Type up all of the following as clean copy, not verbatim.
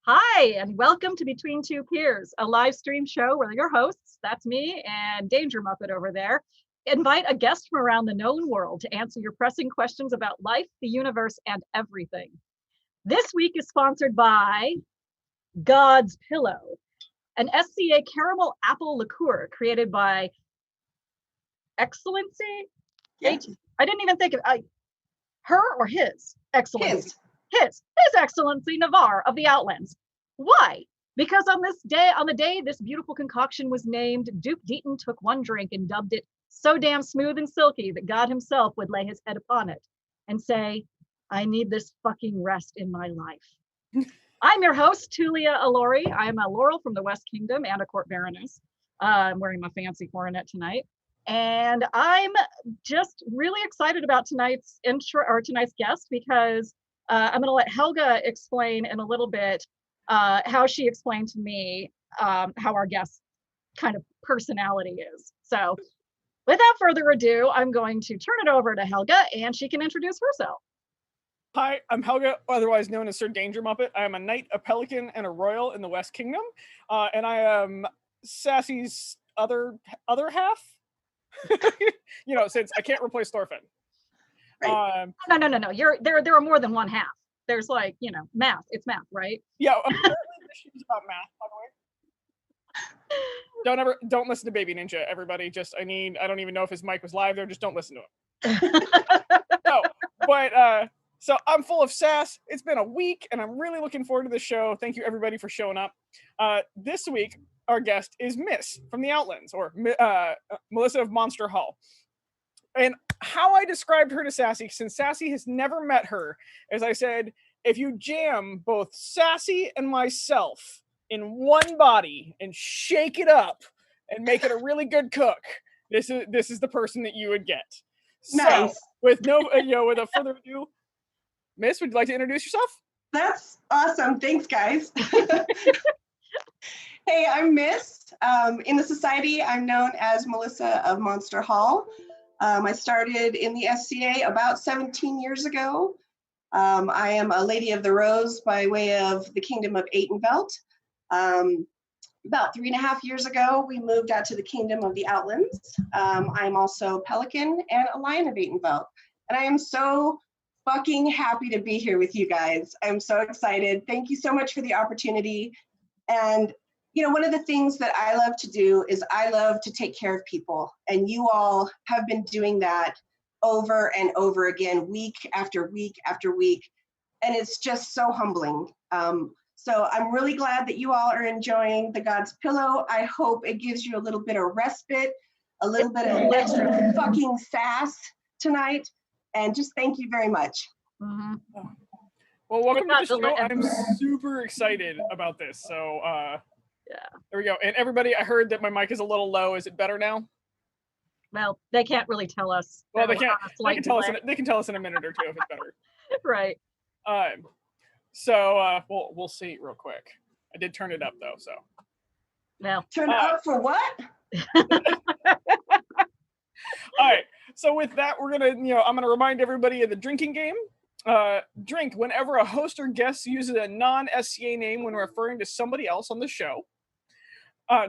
Hi, and welcome to Between Two Peers, a live stream show where your hosts, that's me and Danger Muppet over there, invite a guest from around the known world to answer your pressing questions about life, the universe, and everything. This week is sponsored by God's Pillow, an SCA caramel apple liqueur created by Excellency? Yeah. I didn't even think of her or his Excellency. His Excellency Navarre of the Outlands. Why? Because on the day this beautiful concoction was named, Duke Deaton took one drink and dubbed it so damn smooth and silky that God himself would lay his head upon it and say, I need this fucking rest in my life. I'm your host, Tulia Alori. I am a Laurel from the West Kingdom and a court baroness. I'm wearing my fancy coronet tonight. And I'm just really excited about tonight's guest because I'm going to let Helga explain in a little bit how she explained to me how our guest kind of personality is. So without further ado, I'm going to turn it over to Helga and she can introduce herself. Hi, I'm Helga, otherwise known as Sir Danger Muppet. I am a knight, a pelican, and a royal in the West Kingdom. And I am Sassy's other half. Since I can't replace Thorfinn. Right. No. There are more than one half. There's math. It's math, right? Yeah. Apparently this shit is about math, by the way. Don't listen to Baby Ninja, everybody. I don't even know if his mic was live there. Just don't listen to him. So I'm full of sass. It's been a week, and I'm really looking forward to the show. Thank you, everybody, for showing up. This week, our guest is Miss from the Outlands, or Melissa of Monster Hall. And how I described her to Sassy, since Sassy has never met her, as I said, if you jam both Sassy and myself in one body and shake it up and make it a really good cook, this is the person that you would get. Nice. So, without further ado, Miss, would you like to introduce yourself? That's awesome. Thanks, guys. Hey, I'm Miss. In the society, I'm known as Melissa of Monster Hall. I started in the SCA about 17 years ago. I am a Lady of the Rose by way of the Kingdom of Atenveldt. About 3.5 years ago, we moved out to the Kingdom of the Outlands. I'm also Pelican and a Lion of Atenveldt. And I am so fucking happy to be here with you guys. I'm so excited. Thank you so much for the opportunity. And one of the things that I love to do is I love to take care of people. And you all have been doing that over and over again, week after week after week. And it's just so humbling. So I'm really glad that you all are enjoying the God's Pillow. I hope it gives you a little bit of respite, a little bit of extra fucking sass tonight. And just thank you very much. Mm-hmm. Well, welcome to the show. I'm super excited about this. So, yeah, there we go. And everybody, I heard that my mic is a little low. Is it better now? Well, they can't really tell us. Well, they can't. They can tell us in a minute or two if it's better. Right. So we'll see real quick. I did turn it up though. So. Well. Turn it up for what? All right. So with that, we're gonna, I'm gonna remind everybody of the drinking game. Drink whenever a host or guest uses a non-SCA name when referring to somebody else on the show.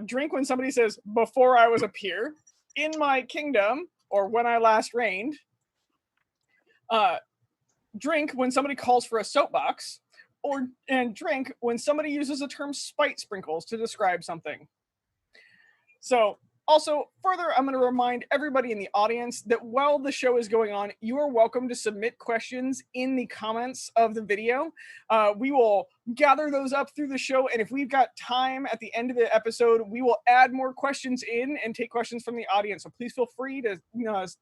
Drink when somebody says, before I was a peer, in my kingdom, or when I last reigned. Drink when somebody calls for a soapbox, and drink when somebody uses the term spite sprinkles to describe something. So, also, further, I'm going to remind everybody in the audience that while the show is going on, you are welcome to submit questions in the comments of the video. We will gather those up through the show, and if we've got time at the end of the episode, we will add more questions in and take questions from the audience. So please feel free to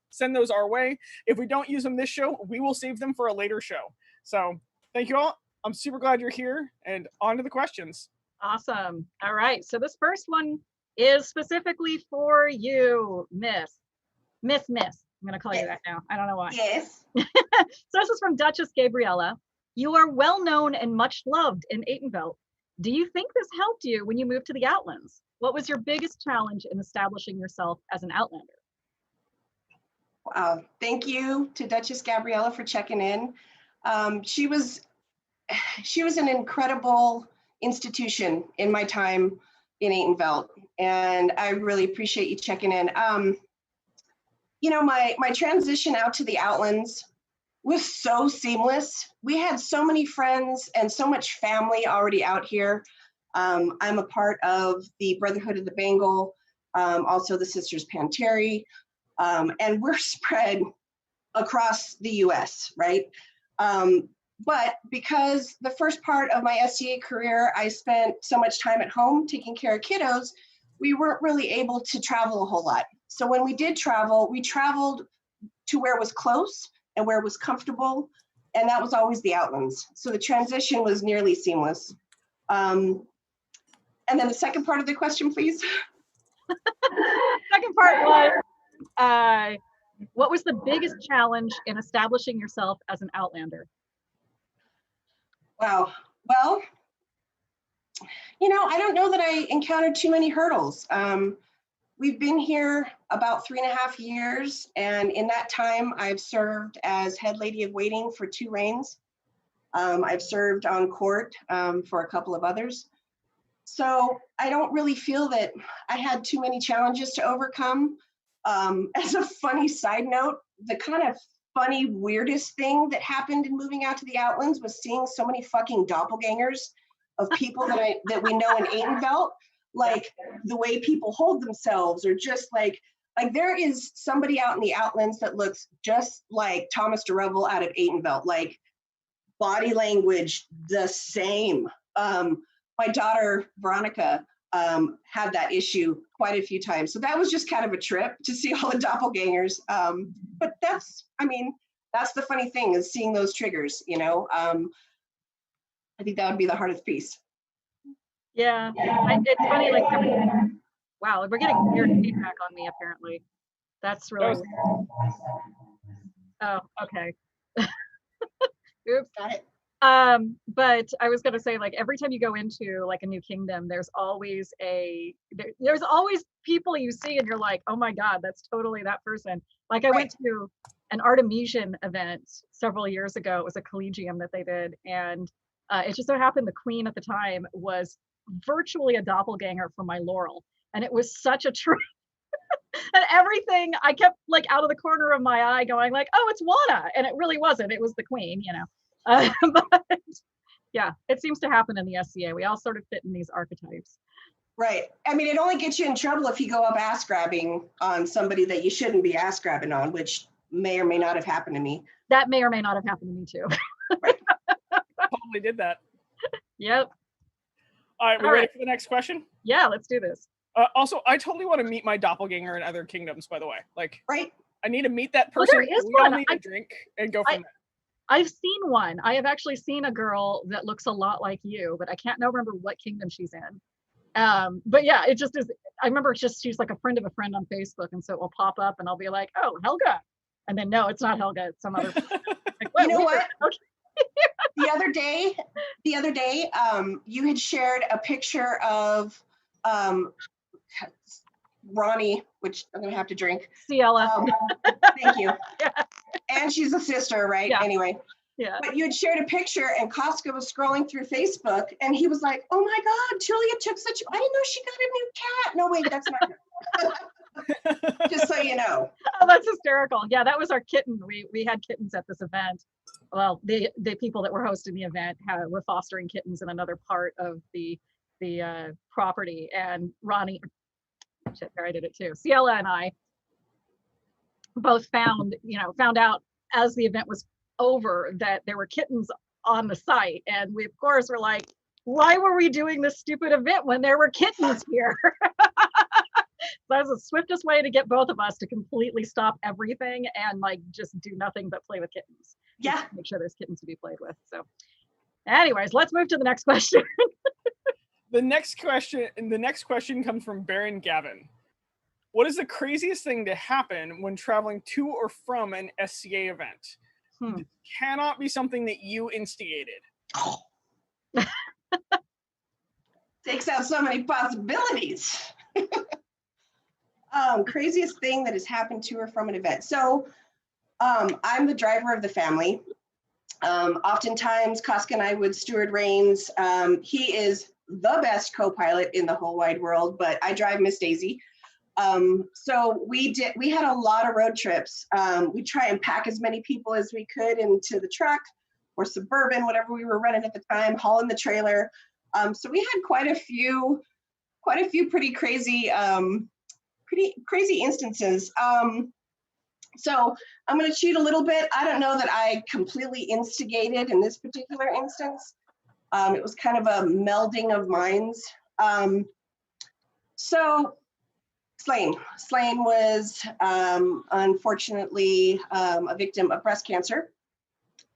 send those our way. If we don't use them this show, we will save them for a later show. So thank you all. I'm super glad you're here, and on to the questions. Awesome. All right. So this first one is specifically for you, Miss. I'm going to call you that now. I don't know why. Yes. So this is from Duchess Gabriela. You are well known and much loved in Atenveldt. Do you think this helped you when you moved to the Outlands? What was your biggest challenge in establishing yourself as an Outlander? Wow. Thank you to Duchess Gabriela for checking in. She was an incredible institution in my time in Atenveldt, and I really appreciate you checking in. You know, my transition out to the Outlands was so seamless. We had so many friends and so much family already out here. I'm a part of the Brotherhood of the Bengal, also the Sisters Panteri, and we're spread across the US, right? But because the first part of my SCA career, I spent so much time at home taking care of kiddos, we weren't really able to travel a whole lot. So when we did travel, we traveled to where it was close and where it was comfortable, and that was always the Outlands. So the transition was nearly seamless. And then the second part of the question, please. Second part was, what was the biggest challenge in establishing yourself as an Outlander? Wow. Well, you know, I don't know that I encountered too many hurdles. We've been here about 3.5 years, and in that time, I've served as head lady of waiting for 2 reigns. I've served on court for a couple of others. So I don't really feel that I had too many challenges to overcome. As a funny side note, the kind of funny, weirdest thing that happened in moving out to the Outlands was seeing so many fucking doppelgangers of people that we know in Atenveldt. Like the way people hold themselves, or just like there is somebody out in the Outlands that looks just like Thomas de Revel out of Atenveldt, like body language the same. My daughter Veronica had that issue quite a few times, so that was just kind of a trip to see all the doppelgangers. But that's the funny thing, is seeing those triggers. You know, I think that would be the hardest piece. Yeah, it's funny, like, wow, we're getting weird feedback on me, apparently. That's really weird. Oh, okay. Oops. Got it. But I was gonna say, like, every time you go into like a new kingdom, there's always people you see and you're like, oh my God, that's totally that person. Like I went to an Artemisian event several years ago. It was a collegium that they did, and it just so happened the queen at the time was virtually a doppelganger from my Laurel, and it was such a treat. And everything, I kept like out of the corner of my eye going like, oh, it's Juana, and it really wasn't. It was the queen, you know. But yeah, it seems to happen in the SCA. We all sort of fit in these archetypes. Right. I mean, it only gets you in trouble if you go up ass grabbing on somebody that you shouldn't be ass grabbing on, which may or may not have happened to me. That may or may not have happened to me too. Right. Totally did that. Yep. All right, we ready for the next question? Yeah, let's do this. Also, I totally want to meet my doppelganger in other kingdoms, by the way. Like, right. I need to meet that person. Well, there is we one. all need a drink and go from there. I've seen one. I have actually seen a girl that looks a lot like you, but I can't remember what kingdom she's in. But yeah, it just is. I remember it's just she's like a friend of a friend on Facebook, and so it will pop up, and I'll be like, "Oh, Helga," and then no, it's not Helga. It's some other. Like, you know what? Okay. The other day, you had shared a picture of Ronnie, which I'm gonna have to drink. Ciela. Thank you. Yeah. And she's a sister, right? Yeah. Anyway. Yeah. But you had shared a picture, and Costco was scrolling through Facebook, and he was like, "Oh my God, Julia took such. I didn't know she got a new cat." No, wait, that's not her. Just so you know. Oh, that's hysterical. Yeah, that was our kitten. We had kittens at this event. Well, the people that were hosting the event were fostering kittens in another part of the property, and Ronnie, shit, there I did it too. Ciela and I both found out as the event was over that there were kittens on the site, and we of course were like, why were we doing this stupid event when there were kittens here? That was the swiftest way to get both of us to completely stop everything and like just do nothing but play with kittens. Yeah. Make sure there's kittens to be played with. So anyways, let's move to the next question. The next question comes from Baron Gavin. What is the craziest thing to happen when traveling to or from an SCA event? It cannot be something that you instigated. Takes out so many possibilities. Craziest thing that has happened to or from an event. So I'm the driver of the family. Oftentimes, Koska and I would steward reins. He is the best co-pilot in the whole wide world, but I drive Miss Daisy. So we had a lot of road trips. We try and pack as many people as we could into the truck or Suburban, whatever we were running at the time, hauling the trailer. So we had quite a few pretty crazy instances. So I'm going to cheat a little bit. I don't know that I completely instigated in this particular instance. It was kind of a melding of minds. So Slain was unfortunately a victim of breast cancer.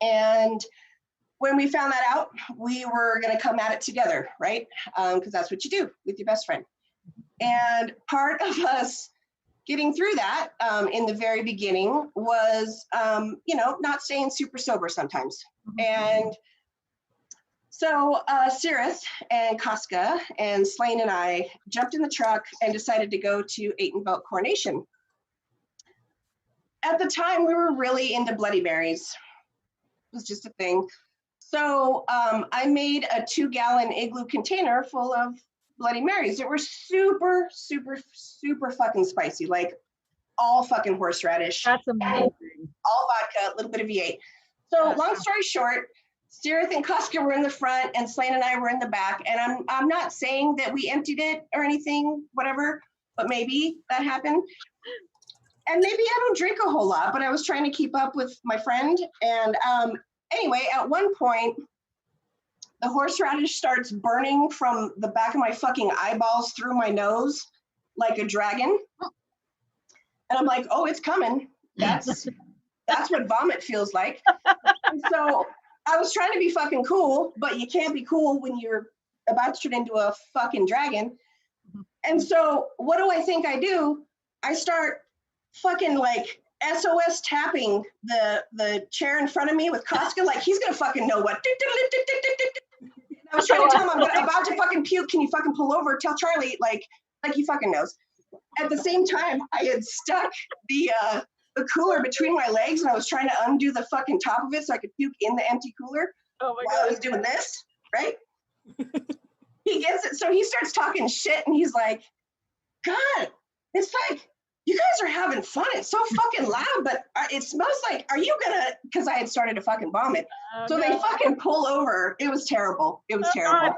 And when we found that out, we were going to come at it together, right? Because that's what you do with your best friend. And part of us getting through that in the very beginning was, not staying super sober sometimes. And so Cirith and Casca and Slain and I jumped in the truck and decided to go to Atenveldt Coronation. At the time, we were really into Bloody Marys. It was just a thing. So I made a 2-gallon igloo container full of Bloody Marys. They were super, super, super fucking spicy, like all fucking horseradish. That's amazing. All vodka, a little bit of V8. So long story short, Cirith and Casca were in the front and Slain and I were in the back. And I'm not saying that we emptied it or anything, whatever, but maybe that happened. And maybe I don't drink a whole lot, but I was trying to keep up with my friend. And anyway, at one point, the horseradish starts burning from the back of my fucking eyeballs through my nose like a dragon. And I'm like, oh, it's coming. That's what vomit feels like. And so I was trying to be fucking cool, but you can't be cool when you're about to turn into a fucking dragon. And so what do I think I do? I start fucking like SOS tapping the chair in front of me with Casca, like he's gonna fucking know what. I was trying to tell him I'm about to fucking puke. Can you fucking pull over? Tell Charlie, like he fucking knows. At the same time, I had stuck the cooler between my legs, and I was trying to undo the fucking top of it so I could puke in the empty cooler. Oh my God! I was doing this, right? He gets it, so he starts talking shit, and he's like, "God, it's like you guys are having fun. It's so fucking loud, but it smells like. Are you gonna?" Because I had started to fucking vomit. So they fucking pull over. It was terrible. It was terrible. God.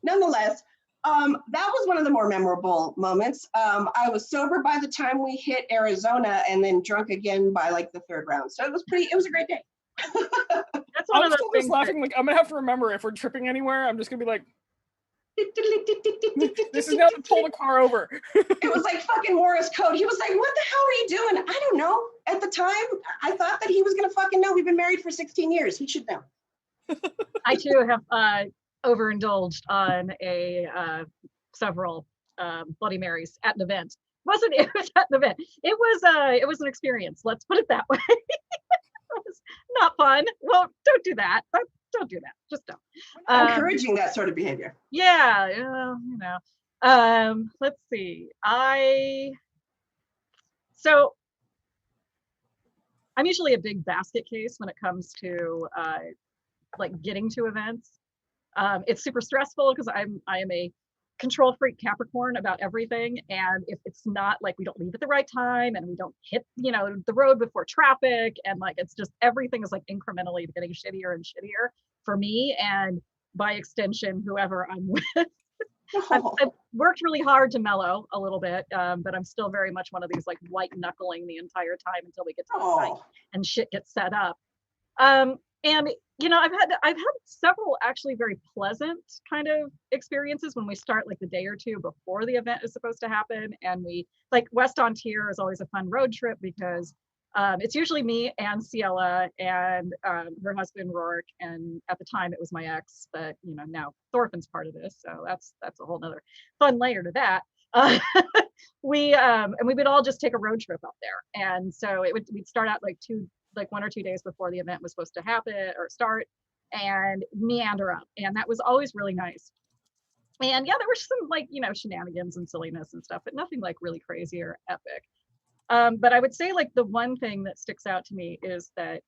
Nonetheless, that was one of the more memorable moments. I was sober by the time we hit Arizona, and then drunk again by like the 3rd round. So it was a great day. That's one I'm of those still things just laughing. Like I'm gonna have to remember if we're tripping anywhere. I'm just gonna be like, this is now to pull the car over. It was like fucking Morse code. He was like, what the hell are you doing? I don't know. At the time, I thought that he was gonna fucking know. We've been married for 16 years. He should know. I too have overindulged on several Bloody Marys at an event. It was at an event. It was an experience. Let's put it that way. It was not fun. Well, don't do that. Don't do that. Just don't. Encouraging that sort of behavior. Yeah, let's see. So I'm usually a big basket case when it comes to like getting to events. It's super stressful because I am a control freak Capricorn about everything, and if it's not like we don't leave at the right time and we don't hit the road before traffic, and like it's just everything is like incrementally getting shittier and shittier for me, and by extension whoever I'm with. I've worked really hard to mellow a little bit, but I'm still very much one of these like white knuckling the entire time until we get to the night and shit gets set up. And I've had several actually very pleasant kind of experiences when we start like the day or two before the event is supposed to happen. And we like West on Tier is always a fun road trip because it's usually me and Ciela and her husband Rourke, and at the time it was my ex, but now Thorfinn's part of this, so that's a whole nother fun layer to that. We would all just take a road trip up there, and so we'd start out like 1 or 2 days before the event was supposed to happen or start, and meander up, and that was always really nice. And yeah, there were some shenanigans and silliness and stuff, but nothing like really crazy or epic. But I would say like the one thing that sticks out to me is that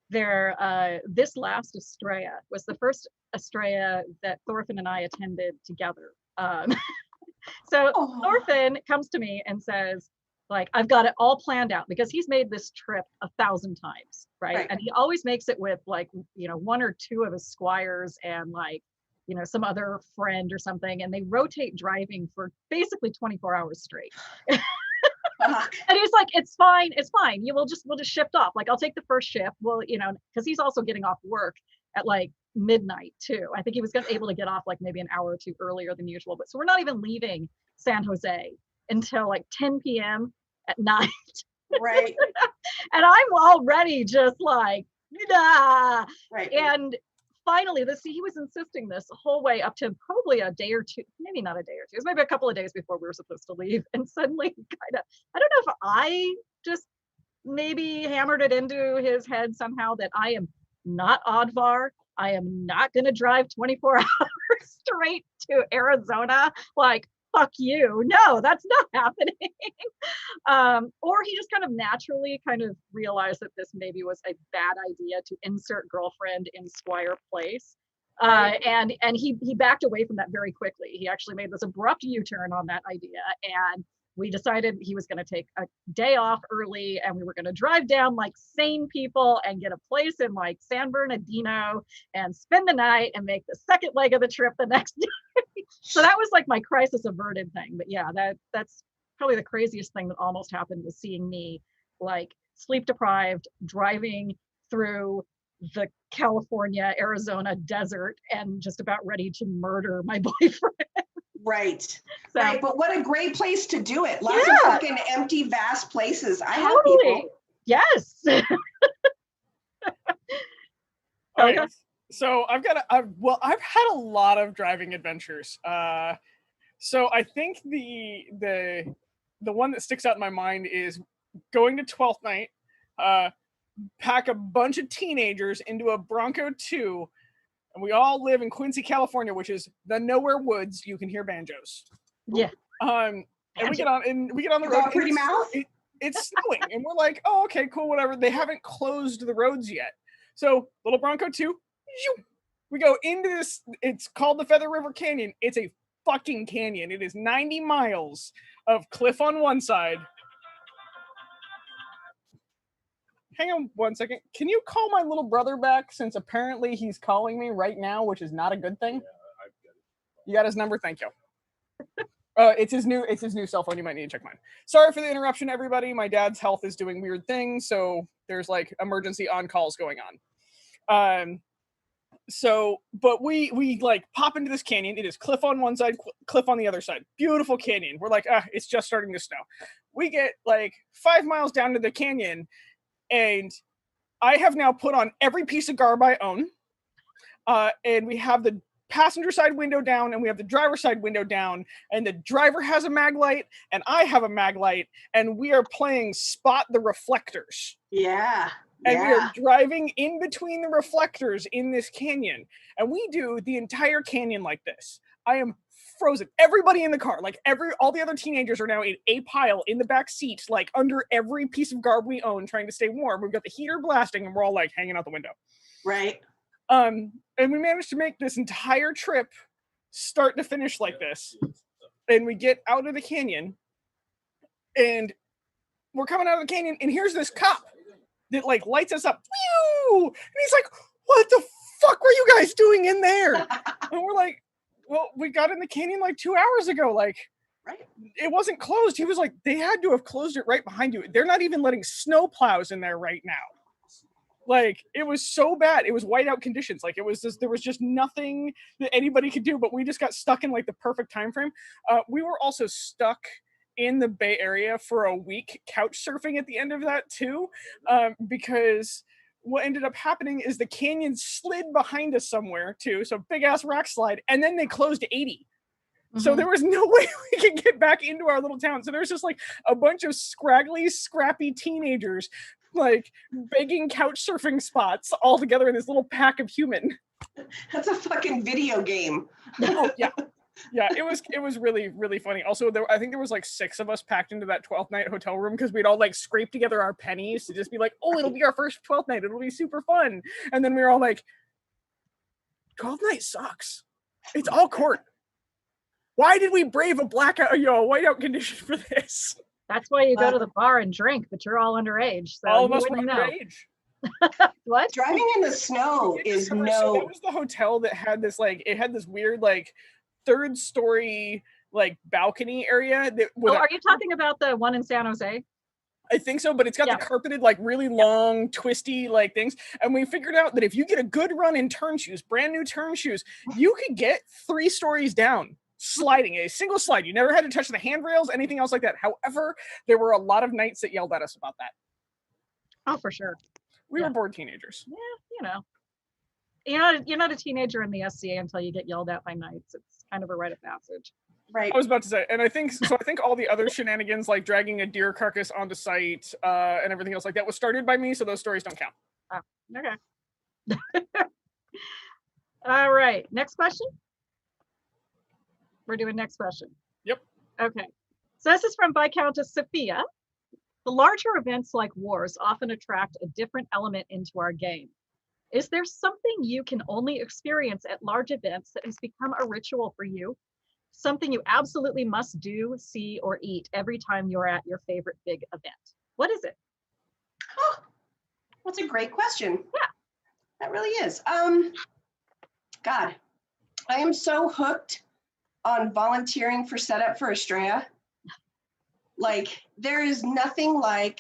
this last estrella was the first estrella that Thorfinn and I attended together. So Thorfinn comes to me and says, like, I've got it all planned out, because he's made this trip 1,000 times, right? And he always makes it with, like, you know, 1 or 2 of his squires and, like, you know, some other friend or something, and they rotate driving for basically 24 hours straight. And he's like, it's fine, we'll just shift off. Like, I'll take the first shift. Well, you know, because he's also getting off work at like midnight too. I think he was able to get off like maybe an hour or 2 earlier than usual. But so we're not even leaving San Jose until like 10 p.m. at night. Right. And I'm already just like, nah. Right. And finally, he was insisting this the whole way up to probably a day or 2, maybe not a day or 2, it was maybe a couple of days before we were supposed to leave. And suddenly kind of, I don't know if I just maybe hammered it into his head somehow that I am not Oddvar. I am not going to drive 24 hours straight to Arizona. Like, fuck you. No, that's not happening. Or he just kind of naturally kind of realized that this maybe was a bad idea to insert girlfriend in squire place. And he backed away from that very quickly. He actually made this abrupt U-turn on that idea, and we decided he was going to take a day off early, and we were going to drive down like sane people and get a place in like San Bernardino and spend the night and make the second leg of the trip the next day. So that was like my crisis averted thing. But yeah, that's probably the craziest thing that almost happened, was seeing me like sleep deprived, driving through the California, Arizona desert and just about ready to murder my boyfriend. Right. So, right. But what a great place to do it. Lots of fucking empty, vast places. I have totally. people. Yes. Okay. So I've had a lot of driving adventures. So I think the one that sticks out in my mind is going to 12th night, pack a bunch of teenagers into a Bronco 2, and we all live in Quincy, California, which is the nowhere woods. You can hear banjos. Yeah. And we get on the road. Pretty mouth. It's snowing, and we're like, oh, okay, cool, whatever. They haven't closed the roads yet. So little Bronco 2, we go into this. It's called the Feather River Canyon. It's a fucking canyon. It is 90 miles of cliff on one side. Hang on 1 second. Can you call my little brother back, since apparently he's calling me right now, which is not a good thing? Yeah, I've got it. You got his number? Thank you. It's his new cell phone. You might need to check mine. Sorry for the interruption, everybody. My dad's health is doing weird things, so there's like emergency on calls going on. But we like pop into this canyon. It is cliff on one side, cliff on the other side. Beautiful canyon. We're like, it's just starting to snow. We get like 5 miles down to the canyon, and I have now put on every piece of garb I own. And we have the passenger side window down, and we have the driver side window down, and the driver has a mag light, and I have a mag light, and we are playing Spot the Reflectors. Yeah. And we are driving in between the reflectors in this canyon. And we do the entire canyon like this. I am frozen. Everybody in the car, like all the other teenagers are now in a pile in the back seat, like under every piece of garb we own, trying to stay warm. We've got the heater blasting, and we're all like hanging out the window. Right. And we managed to make this entire trip start to finish like this. And we get out of the canyon, and we're coming out of the canyon, and here's this cop that like lights us up. Whew! And he's like, what the fuck were you guys doing in there? And we're like, well, we got in the canyon like 2 hours ago. Like, right. It wasn't closed. He was like, they had to have closed it right behind you. They're not even letting snow plows in there right now. Like, it was so bad. It was whiteout conditions. Like, there was just nothing that anybody could do, but we just got stuck in like the perfect time frame. We were also stuck in the Bay Area for a week couch surfing at the end of that too, because what ended up happening is the canyon slid behind us somewhere too, so big ass rock slide, and then they closed 80. So there was no way we could get back into our little town. So there's just like a bunch of scraggly, scrappy teenagers like begging couch surfing spots all together in this little pack of human. That's a fucking video game. Oh yeah. Yeah, it was really, really funny. Also, I think there was like 6 of us packed into that 12th night hotel room because we'd all like scrape together our pennies to just be like, oh, it'll be our first 12th night. It'll be super fun. And then we were all like, 12th night sucks. It's all court. Why did we brave a whiteout condition for this? That's why you go to the bar and drink, but you're all underage. So all of us were know. underage. What? Driving in the snow is no. So that was the hotel that had this like it had this weird like 3rd story like balcony area that was. Oh, are you talking about the one in San Jose? I think so, but it's got the carpeted, like really long, twisty, like things. And we figured out that if you get a good run in turn shoes, brand new turn shoes, you could get 3 stories down, sliding a single slide. You never had to touch the handrails, anything else like that. However, there were a lot of knights that yelled at us about that. Oh, for sure. We were bored teenagers. Yeah, you're not a teenager in the SCA until you get yelled at by knights. It's kind of a rite of passage. Right. I was about to say, and I think all the other shenanigans, like dragging a deer carcass onto site and everything else like that, was started by me, so those stories don't count. Oh, okay. All right, next question. We're doing next question. Yep. Okay. So this is from Viscountess Sophia. The larger events like wars often attract a different element into our game. Is there something you can only experience at large events that has become a ritual for you? Something you absolutely must do, see, or eat every time you're at your favorite big event? What is it? Oh, that's a great question. Yeah. That really is. God, I am so hooked on volunteering for setup for Estrella. Like, there is nothing like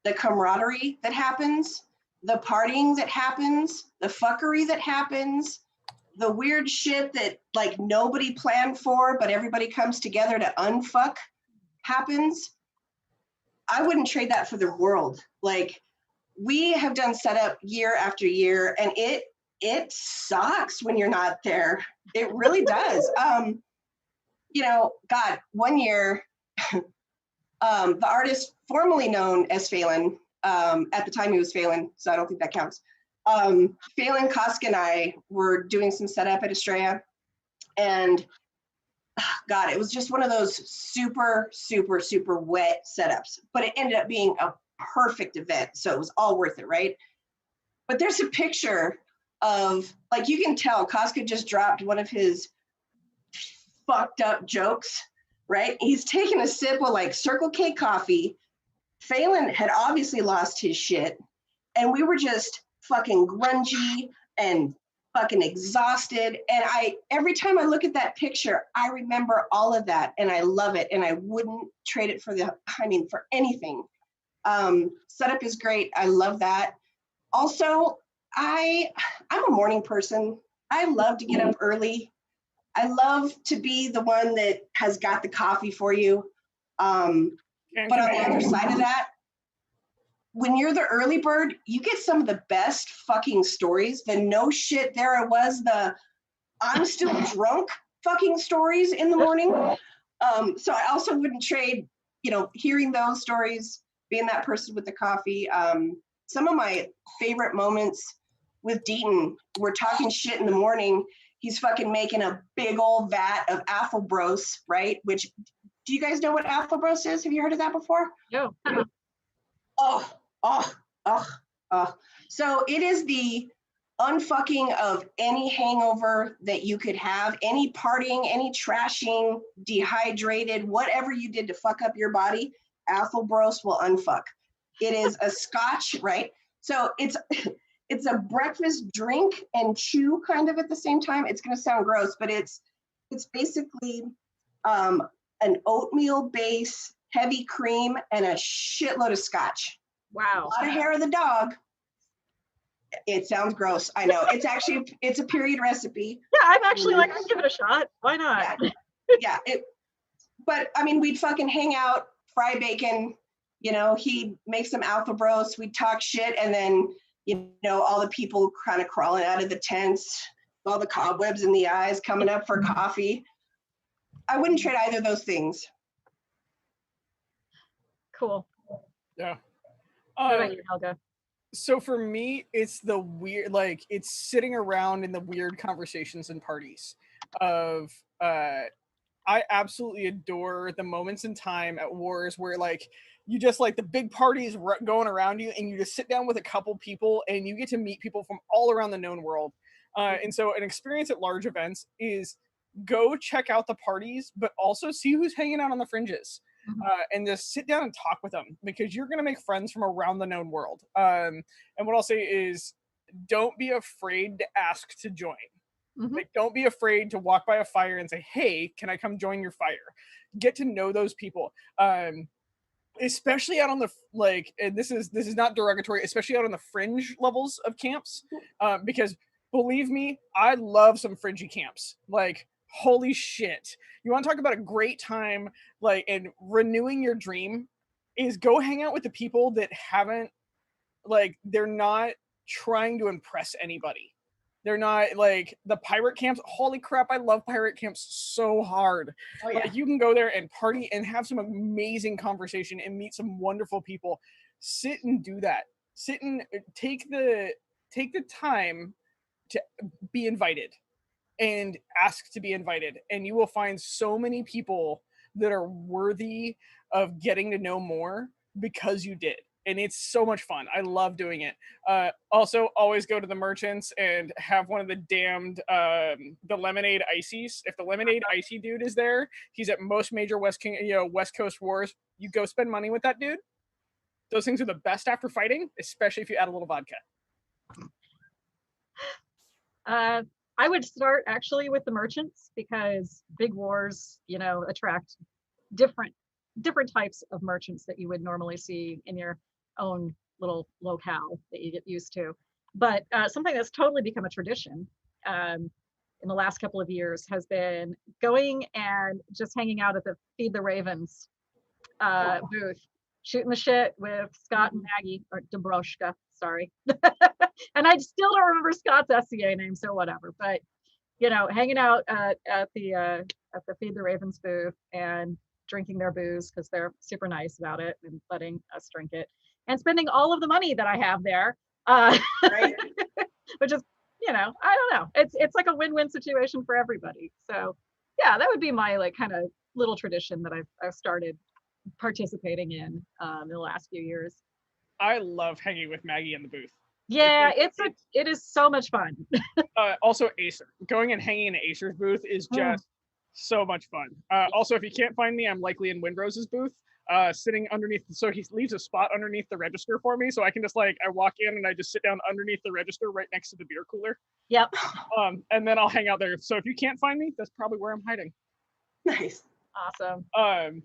the camaraderie that happens, the partying that happens, the fuckery that happens, the weird shit that like nobody planned for, but everybody comes together to unfuck happens. I wouldn't trade that for the world. Like, we have done setup year after year, and it sucks when you're not there. It really does. God, one year, the artist formerly known as Phelan, at the time he was Phelan, so I don't think that counts. Phelan, Koska, and I were doing some setup at Estrella, and God, it was just one of those super, super, super wet setups, but it ended up being a perfect event, so it was all worth it, right? But there's a picture of, like, you can tell Koska just dropped one of his fucked up jokes, right? He's taking a sip of like Circle K coffee. Phelan had obviously lost his shit, and we were just fucking grungy and fucking exhausted. And every time I look at that picture, I remember all of that, and I love it, and I wouldn't trade it for anything. Setup is great. I love that. Also, I'm a morning person. I love to get up early. I love to be the one that has got the coffee for you. But on the other side of that, when you're the early bird, you get some of the best fucking stories. The no shit, there I was, the I'm still drunk fucking stories in the morning. So I also wouldn't trade, hearing those stories, being that person with the coffee. Some of my favorite moments with Deaton, we're talking shit in the morning. He's fucking making a big old vat of Atenveldt, right? Which, do you guys know what Atenveldt is? Have you heard of that before? No. So it is the unfucking of any hangover that you could have, any partying, any trashing, dehydrated, whatever you did to fuck up your body, Atenveldt will unfuck. It is a scotch, right? So it's a breakfast drink and chew kind of at the same time. It's going to sound gross, but it's basically an oatmeal base, heavy cream, and a shitload of scotch. Wow. A lot of hair of the dog. It sounds gross. I know. It's a period recipe. Yeah, I'm actually like, I'll give it a shot. Why not? Yeah. But I mean, we'd fucking hang out, fry bacon. He'd make some Atenveldt. We'd talk shit, and then all the people kind of crawling out of the tents, all the cobwebs in the eyes, coming up for coffee. I wouldn't trade either of those things. Cool. Yeah. What about you, Helga? So for me, it's the weird, like, it's sitting around in the weird conversations and parties of I absolutely adore the moments in time at wars where like you just like the big parties going around you and you just sit down with a couple people and you get to meet people from all around the known world. And so an experience at large events is go check out the parties, but also see who's hanging out on the fringes. And just sit down and talk with them because you're going to make friends from around the known world. And what I'll say is don't be afraid to ask to join. Like, don't be afraid to walk by a fire and say, hey, can I come join your fire? Get to know those people. Especially out on the, like, and this is not derogatory, especially out on the fringe levels of camps. Because believe me, I love some fringy camps. Like, holy shit. You want to talk about a great time, like, and renewing your dream is go hang out with the people that haven't, like, they're not trying to impress anybody. They're not like the pirate camps. Holy crap, I love pirate camps so hard. Oh, yeah. Like, you can go there and party and have some amazing conversation and meet some wonderful people. Sit and do that. Sit and take the time to be invited and ask to be invited. And you will find so many people that are worthy of getting to know more because you did. And it's so much fun. I love doing it. Also, always go to the merchants and have one of the damned the lemonade ices. If the lemonade icy dude is there, he's at most major West Coast wars. You go spend money with that dude. Those things are the best after fighting, especially if you add a little vodka. I would start actually with the merchants because big wars, attract different types of merchants that you would normally see in your own little locale that you get used to. But something that's totally become a tradition in the last couple of years has been going and just hanging out at the Feed the Ravens booth, shooting the shit with Scott and Maggie, or Dobroshka, sorry. And I still don't remember Scott's SCA name, so whatever. But hanging out at the Feed the Ravens booth and drinking their booze because they're super nice about it and letting us drink it, and spending all of the money that I have there, Right. which is, I don't know. It's like a win-win situation for everybody. So yeah, that would be my like kind of little tradition that I've started participating in the last few years. I love hanging with Maggie in the booth. Yeah, it is so much fun. Also, Acer. Going and hanging in Acer's booth is just so much fun. Also, if you can't find me, I'm likely in Windrose's booth, sitting underneath. So he leaves a spot underneath the register for me, so I can just I walk in and I just sit down underneath the register right next to the beer cooler. Yep. And then I'll hang out there. So if you can't find me, that's probably where I'm hiding. Nice. Awesome.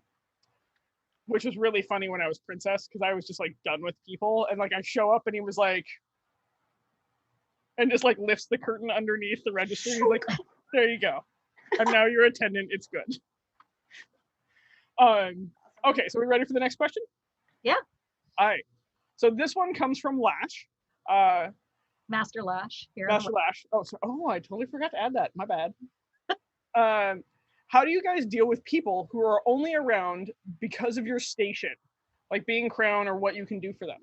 Which was really funny when I was Princess, because I was just like done with people, and like I show up and he was like, and just like lifts the curtain underneath the register. He's like, there you go. I'm now your attendant. It's good. Okay, so we ready for the next question? Yeah. All right. So this one comes from Lash. Master Lash here. Master Lash. Oh, I totally forgot to add that. My bad. How do you guys deal with people who are only around because of your station, like being crown or what you can do for them?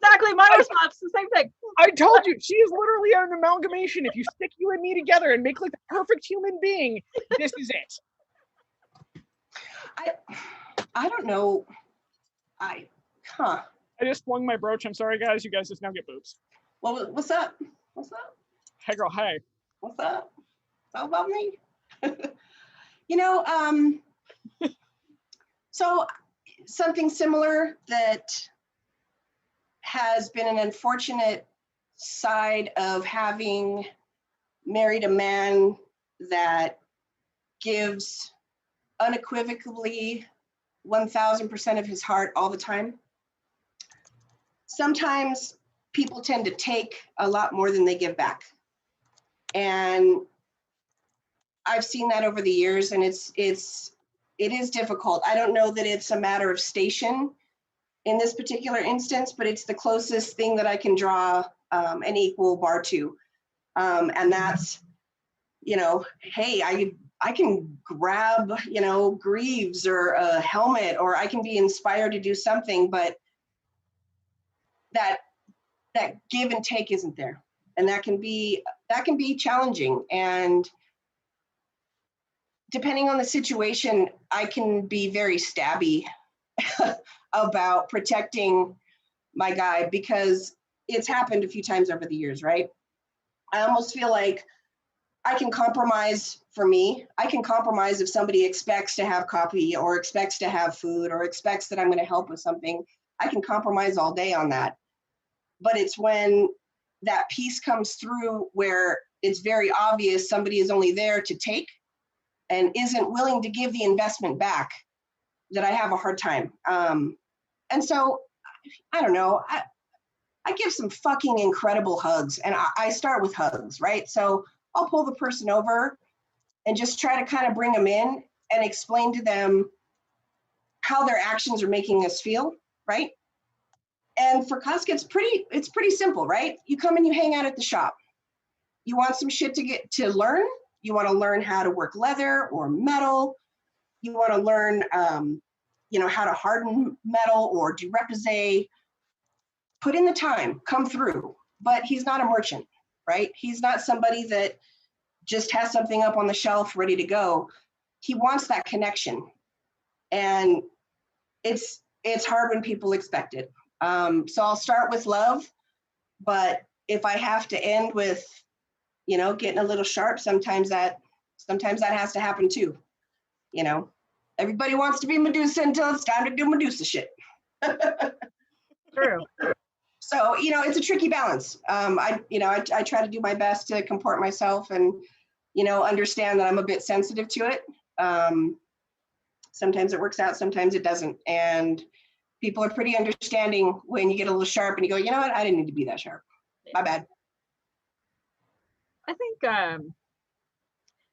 Exactly, my response, the same thing. I told you, she is literally an amalgamation. If you stick you and me together and make like the perfect human being, this is it. I don't know. I just flung my brooch. I'm sorry, guys. You guys just now get boobs. Well, what's up? What's up? Hey, girl. Hey. What's up? It's all about me. So something similar that has been an unfortunate side of having married a man that gives unequivocally 1000% of his heart all the time. Sometimes people tend to take a lot more than they give back. And I've seen that over the years, and it is difficult. I don't know that it's a matter of station in this particular instance, but it's the closest thing that I can draw an equal bar to. And that's, hey, I can grab, greaves or a helmet, or I can be inspired to do something, but that that give and take isn't there. And that can be challenging. And depending on the situation, I can be very stabby about protecting my guy, because it's happened a few times over the years, right? I almost feel like I can compromise for me. I can compromise if somebody expects to have coffee or expects to have food or expects that I'm going to help with something. I can compromise all day on that. But it's when that piece comes through where it's very obvious somebody is only there to take and isn't willing to give the investment back that I have a hard time. And so, I don't know, I give some fucking incredible hugs, and I start with hugs, right? So I'll pull the person over and just try to kind of bring them in and explain to them how their actions are making us feel, right? And for Koska, it's pretty simple, right? You come and you hang out at the shop. You want some shit to learn. You want to learn how to work leather or metal. You want to learn, how to harden metal or do repoussé. Put in the time, come through. But he's not a merchant, right? He's not somebody that just has something up on the shelf ready to go. He wants that connection. And it's hard when people expect it. So I'll start with love, but if I have to end with, getting a little sharp, sometimes that has to happen too. Everybody wants to be Medusa until it's time to do Medusa shit. True. So, it's a tricky balance. I try to do my best to comport myself and, understand that I'm a bit sensitive to it. Sometimes it works out, sometimes it doesn't. And people are pretty understanding when you get a little sharp and you go, you know what, I didn't need to be that sharp. My bad. I think I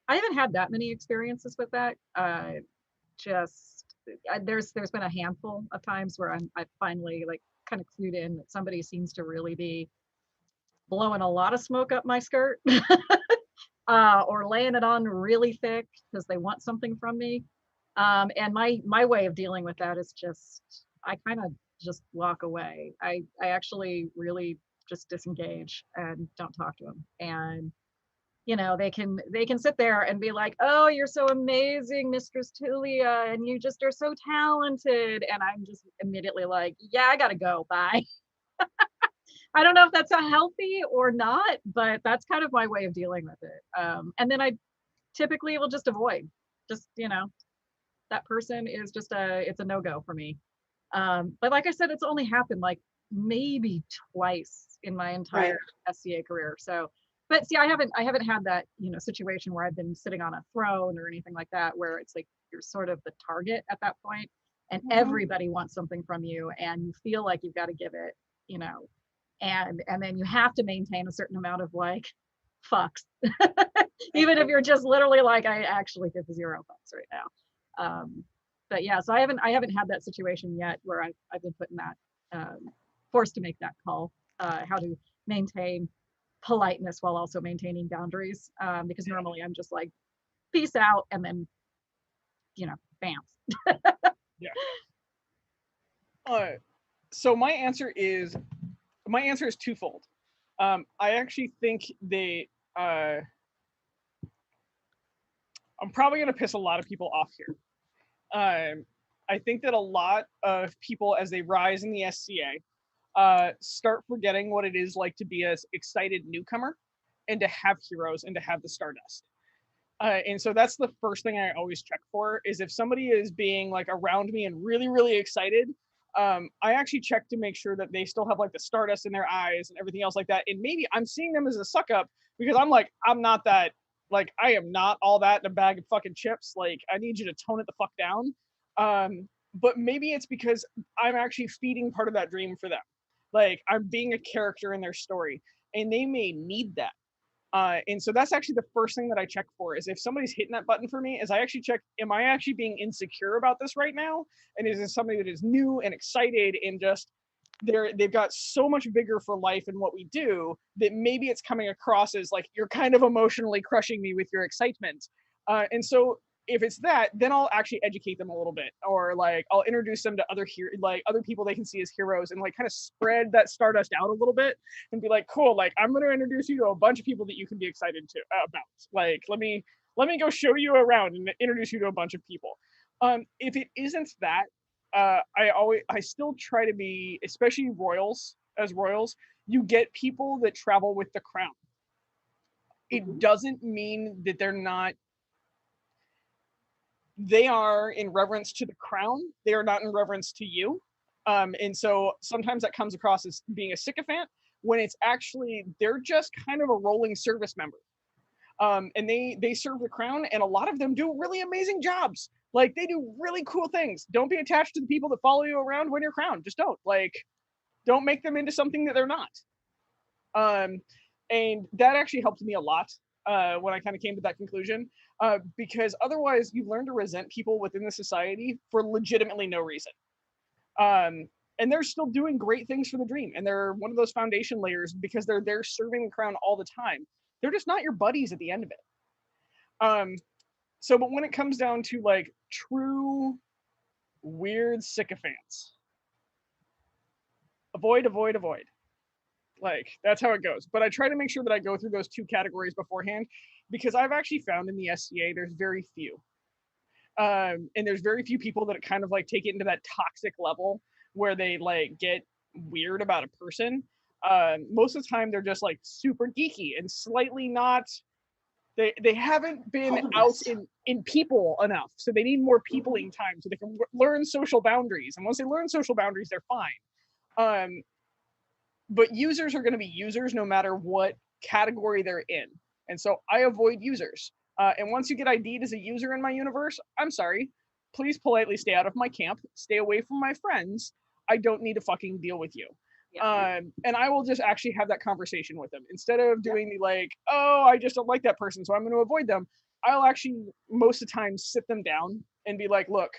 haven't had that many experiences with that. There's been a handful of times where I finally kind of clued in that somebody seems to really be blowing a lot of smoke up my skirt or laying it on really thick because they want something from me. And my way of dealing with that is I kind of just walk away. I actually really just disengage and don't talk to them. And they can sit there and be like, oh, you're so amazing, Mistress Tulia, and you just are so talented. And I'm just immediately like, yeah, I gotta go, bye. I don't know if that's a healthy or not, but that's kind of my way of dealing with it. And then I typically will just avoid, that person is it's a no-go for me. But like I said, it's only happened like maybe twice in my entire SCA career. So, but see, I haven't had that, situation where I've been sitting on a throne or anything like that, where it's like you're sort of the target at that point and everybody wants something from you and you feel like you've got to give it, and then you have to maintain a certain amount of fucks, even if you're just literally like, I actually give 0 fucks right now. But yeah, so I haven't had that situation yet where I've been put in that, forced to make that call, how to maintain politeness while also maintaining boundaries, because normally I'm just like, peace out, and then, bam. Yeah. So my answer is twofold. I actually think I'm probably going to piss a lot of people off here. I think that a lot of people, as they rise in the SCA, start forgetting what it is like to be an excited newcomer and to have heroes and to have the Stardust. And so that's the first thing I always check for, is if somebody is being around me and really, really excited, I actually check to make sure that they still have the Stardust in their eyes and everything else like that. And maybe I'm seeing them as a suck up because I'm not that, I am not all that in a bag of fucking chips. I need you to tone it the fuck down. But maybe it's because I'm actually feeding part of that dream for them. I'm being a character in their story and they may need that. And so that's actually the first thing that I check for, is if somebody's hitting that button for me, is I actually check, am I actually being insecure about this right now? And is it somebody that is new and excited and just they've got so much vigor for life and what we do that maybe it's coming across as you're kind of emotionally crushing me with your excitement. And so if it's that, then I'll actually educate them a little bit, or like I'll introduce them to other other people they can see as heroes, and like kind of spread that stardust out a little bit, and be like, cool, like I'm going to introduce you to a bunch of people that you can be excited to about. Like let me go show you around and introduce you to a bunch of people. If it isn't that, I still try to be, especially royals, you get people that travel with the crown. It doesn't mean that they're not. They are in reverence to the crown. They are not in reverence to you. And so sometimes that comes across as being a sycophant, when it's actually, they're just kind of a rolling service member. And they serve the crown, and a lot of them do really amazing jobs. Like they do really cool things. Don't be attached to the people that follow you around when you're crowned. Just don't make them into something that they're not. And that actually helped me a lot when I kind of came to that conclusion. Because otherwise you learn to resent people within the society for legitimately no reason. And they're still doing great things for the dream, and they're one of those foundation layers because they're there serving the crown all the time. They're just not your buddies at the end of it. But when it comes down to like true weird sycophants, avoid. Like that's how it goes. But I try to make sure that I go through those two categories beforehand, because I've actually found in the SCA there's very few. And there's very few people that kind of like take it into that toxic level where they like get weird about a person. Most of the time they're just like super geeky and slightly not, they haven't been out in people enough. So they need more peopling time so they can learn social boundaries. And once they learn social boundaries, they're fine. But users are going to be users no matter what category they're in. And so I avoid users. And once you get ID'd as a user in my universe, I'm sorry, please politely stay out of my camp, stay away from my friends. I don't need to fucking deal with you. Yeah. And I will just actually have that conversation with them. Instead of doing the like, oh, I just don't like that person, so I'm going to avoid them. I'll actually, most of the time, sit them down and be like, look,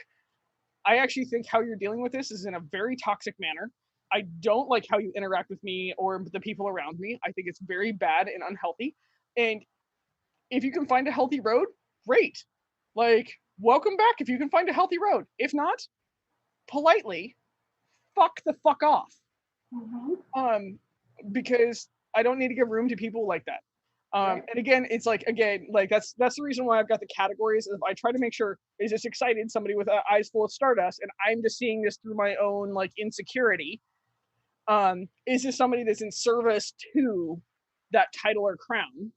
I actually think how you're dealing with this is in a very toxic manner. I don't like how you interact with me or the people around me. I think it's very bad and unhealthy. And if you can find a healthy road, great. Like, welcome back if you can find a healthy road. If not, politely, fuck the fuck off. Mm-hmm. Because I don't need to give room to people like that. Right. And again, it's like, that's the reason why I've got the categories. I try to make sure, is this excited somebody with eyes full of stardust, and I'm just seeing this through my own like insecurity. Is this somebody that's in service to that title or crown?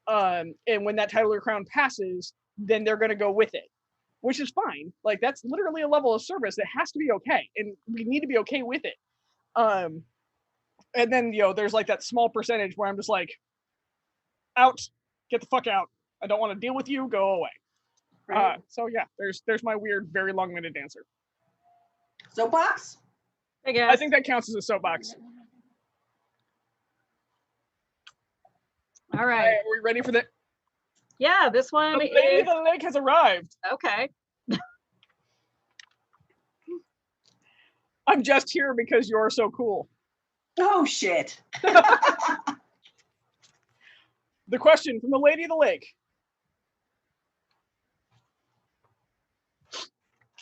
And when that title or crown passes, then they're going to go with it, which is fine. Like that's literally a level of service that has to be okay, and we need to be okay with it. And then there's like that small percentage where I'm just like, out, get the fuck out. I don't want to deal with you. Go away. Right. So yeah, there's my weird, very long-winded answer. Soapbox? I guess. I think that counts as a soapbox. All right. Are we ready for that? Yeah, this one the lady of the lake has arrived. Okay. I'm just here because you're so cool. Oh, shit. The question from the lady of the lake.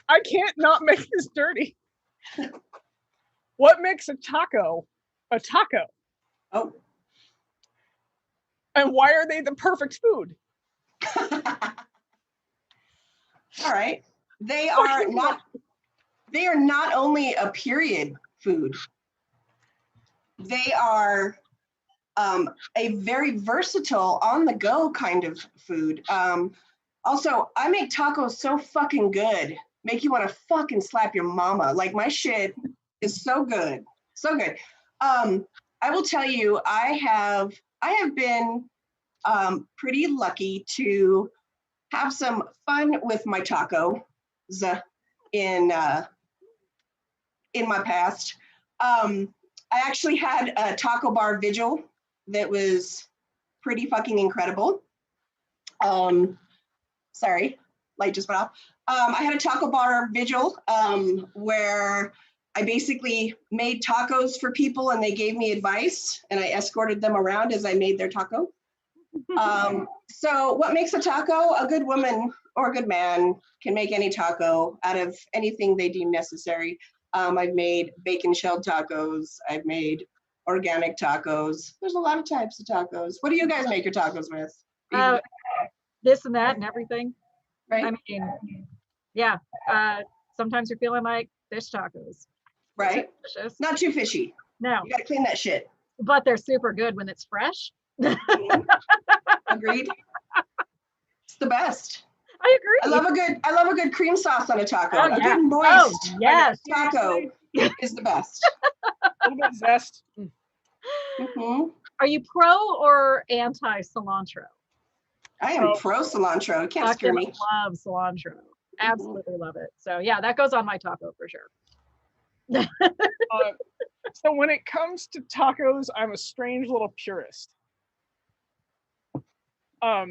I can't not make this dirty. What makes a taco a taco? Oh. And why are they the perfect food? All right. They are not only a period food. They are a very versatile, on-the-go kind of food. Also, I make tacos so fucking good, make you want to fucking slap your mama. Like my shit is so good, so good. I will tell you, I have been pretty lucky to have some fun with my tacos in my past. I actually had a taco bar vigil that was pretty fucking incredible. Sorry, light just went off. I had a taco bar vigil where I basically made tacos for people and they gave me advice and I escorted them around as I made their taco. So what makes a taco? A good woman or a good man can make any taco out of anything they deem necessary. I've made bacon shelled tacos. I've made organic tacos. There's a lot of types of tacos. What do you guys make your tacos with? This and that and everything. Right? I mean, yeah. Sometimes you're feeling like fish tacos. Right? Delicious. Not too fishy. No, You gotta clean that shit. but they're super good when it's fresh. Agreed. It's the best. I agree. I love a good cream sauce on a taco. Oh, A yeah. good moist Yes. taco is the best. A little bit of zest. Mhm. Are you pro or anti cilantro? I am pro cilantro. You can't scare me. Love cilantro. Absolutely love it. So yeah, that goes on my taco for sure. So when it comes to tacos, I'm a strange little purist. I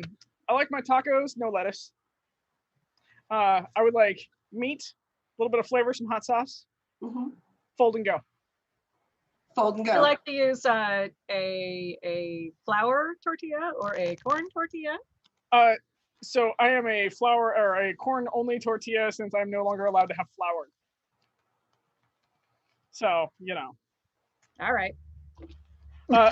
like my tacos, no lettuce. I would like meat, a little bit of flavor, some hot sauce, fold and go. Fold and go. I like to use a flour tortilla or a corn tortilla. So I am a flour or a corn only tortilla since I'm no longer allowed to have flour. So, you know. All right.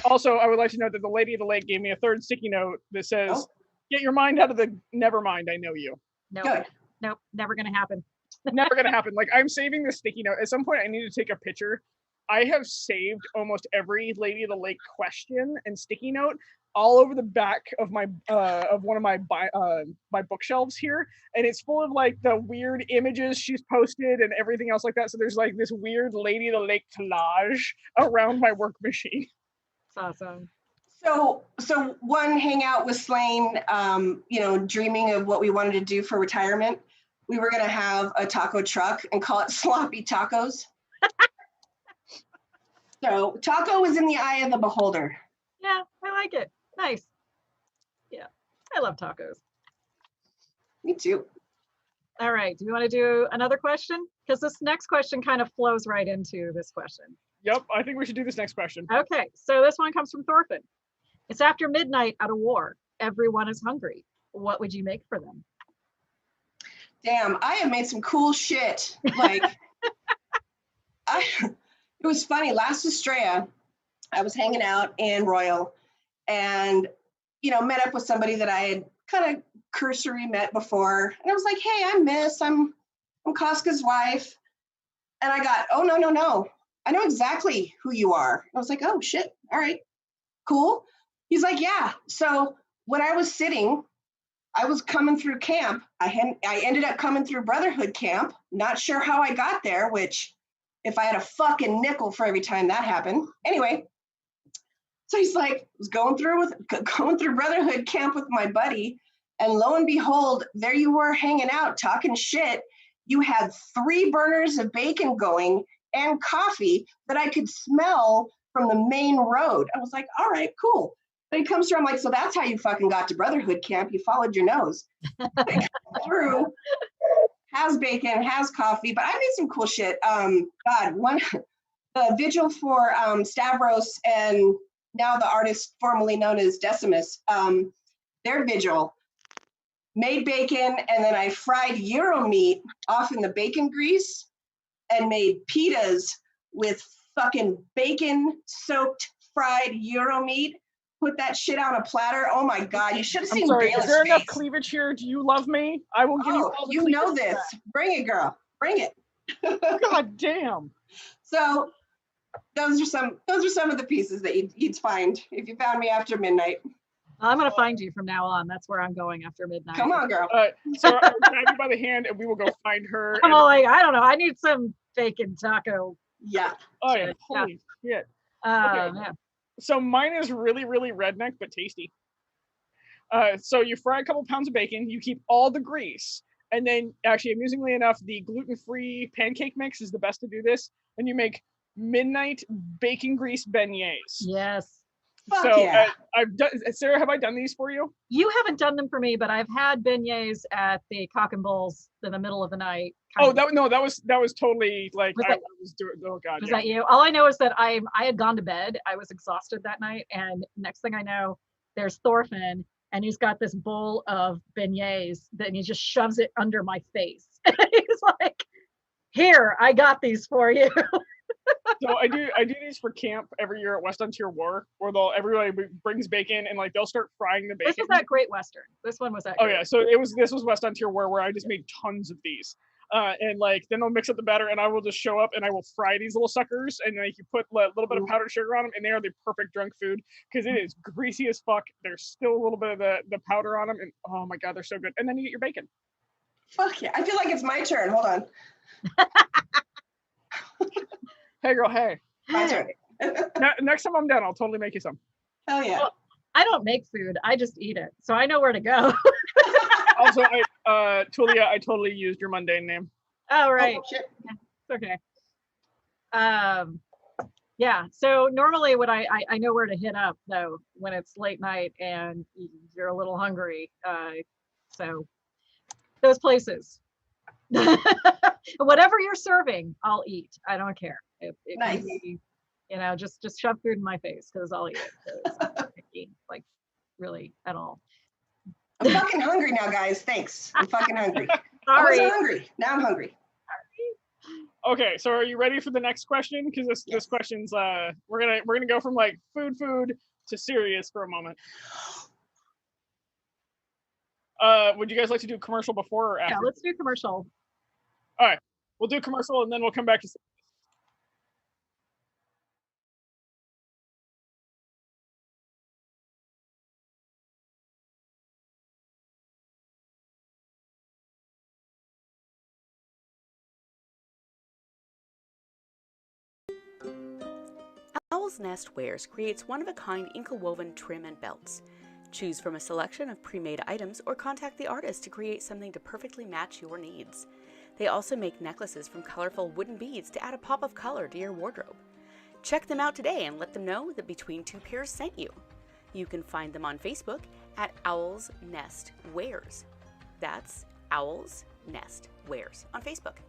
Also, I would like to note that the lady of the lake gave me a third sticky note that says, "Get your mind out of the never mind, I know you." Nope. Good. Nope. Never gonna happen. Never gonna happen. Like, I'm saving this sticky note. At some point, I need to take a picture. I have saved almost every Lady of the Lake question and sticky note all over the back of my of one of my my bookshelves here, and it's full of like the weird images she's posted and everything else like that. So there's like this weird Lady of the Lake collage around my work machine. It's awesome. So one hangout with Slane, you know, dreaming of what we wanted to do for retirement. We were gonna have a taco truck and call it Sloppy Tacos. So taco is in the eye of the beholder. Yeah, I like it. Nice. Yeah, I love tacos. Me too. All right. Do you want to do another question? Because this next question kind of flows right into this question. Yep, I think we should do this next question. Okay, so this one comes from Thorfinn. It's after midnight at a war. Everyone is hungry. What would you make for them? Damn, I have made some cool shit. Like, it was funny. Last Estrella, I was hanging out in Royal and, you know, met up with somebody that I had kind of cursory met before. And I was like, hey, I'm Miss. I'm Casca's wife. And I got, oh, no. I know exactly who you are. I was like, oh, shit. All right, cool. He's like, yeah. So when I was sitting, I was coming through camp. I ended up coming through Brotherhood camp. Not sure how I got there, which if I had a fucking nickel for every time that happened. Anyway, so he's like, was going through Brotherhood camp with my buddy. And lo and behold, there you were hanging out, talking shit. You had 3 burners of bacon going and coffee that I could smell from the main road. I was like, all right, cool. Then he comes through, I'm like, so that's how you fucking got to Brotherhood camp. You followed your nose. Through, has bacon, has coffee, but I made some cool shit. The vigil for Stavros and now the artist formerly known as Decimus, their vigil, made bacon, and then I fried gyro meat off in the bacon grease and made pitas with fucking bacon-soaked fried gyro meat. Put that shit on a platter. Oh my God, you should have seen sorry, Bayless' is there enough face. cleavage here? Do you love me? I will give you all the you know cleavage this. back. Bring it, girl. Bring it. God damn. So those are some of the pieces that you'd find if you found me after midnight. I'm going to find you from now on. That's where I'm going after midnight. Come on, girl. Sarah, I will grab you by the hand and we will go find her. I'm all like, I don't know. I need some bacon taco. Yeah. Oh, yeah. Holy shit. Yeah. So mine is really, really redneck, but tasty. So you fry a couple pounds of bacon, you keep all the grease, and then actually, amusingly enough, the gluten-free pancake mix is the best to do this, and you make midnight bacon grease beignets. Yes. Fuck So yeah. I've done, Sarah, have I done these for you? You haven't done them for me, but I've had beignets at the Cock and Bulls in the middle of the night. That was totally like I was doing. Oh God, was that you? All I know is that I had gone to bed. I was exhausted that night, and next thing I know, there's Thorfinn, and he's got this bowl of beignets that he just shoves it under my face. He's like, "Here, I got these for you." So I do these for camp every year at West Frontier War, where everybody brings bacon and like they'll start frying the bacon. This was at Great Western. This one was at. Oh yeah, so this was West Frontier War where I just made tons of these. And like then I'll mix up the batter and I will just show up and I will fry these little suckers and like you put a little bit of powdered sugar on them and they are the perfect drunk food because it is greasy as fuck. There's still a little bit of the powder on them and oh my god, they're so good. And then you get your bacon. Fuck yeah! I feel like it's my turn. Hold on. Hey girl, hey. My turn. Next time I'm done, I'll totally make you some. Hell yeah. Well, I don't make food. I just eat it, so I know where to go. Also, Tulia, I totally used your mundane name. Oh right. Oh, shit. It's okay. Yeah. So normally, when I know where to hit up though when it's late night and you're a little hungry. So those places. Whatever you're serving, I'll eat. I don't care. It Nice. can be, just shove food in my face because I'll eat it. It's not picky, like really at all. I'm fucking hungry now, guys. Thanks. I'm fucking hungry. I Sorry. wasn't hungry. Now I'm hungry. Okay, so are you ready for the next question? Because this question's we're gonna go from like food to serious for a moment. Would you guys like to do commercial before or after? Yeah, let's do commercial. All right, we'll do commercial and then we'll come back to. Owl's Nest Wares creates one-of-a-kind inkle-woven trim and belts. Choose from a selection of pre-made items or contact the artist to create something to perfectly match your needs. They also make necklaces from colorful wooden beads to add a pop of color to your wardrobe. Check them out today and let them know that Between Two Peers sent you. You can find them on Facebook at Owl's Nest Wares. That's Owl's Nest Wares on Facebook.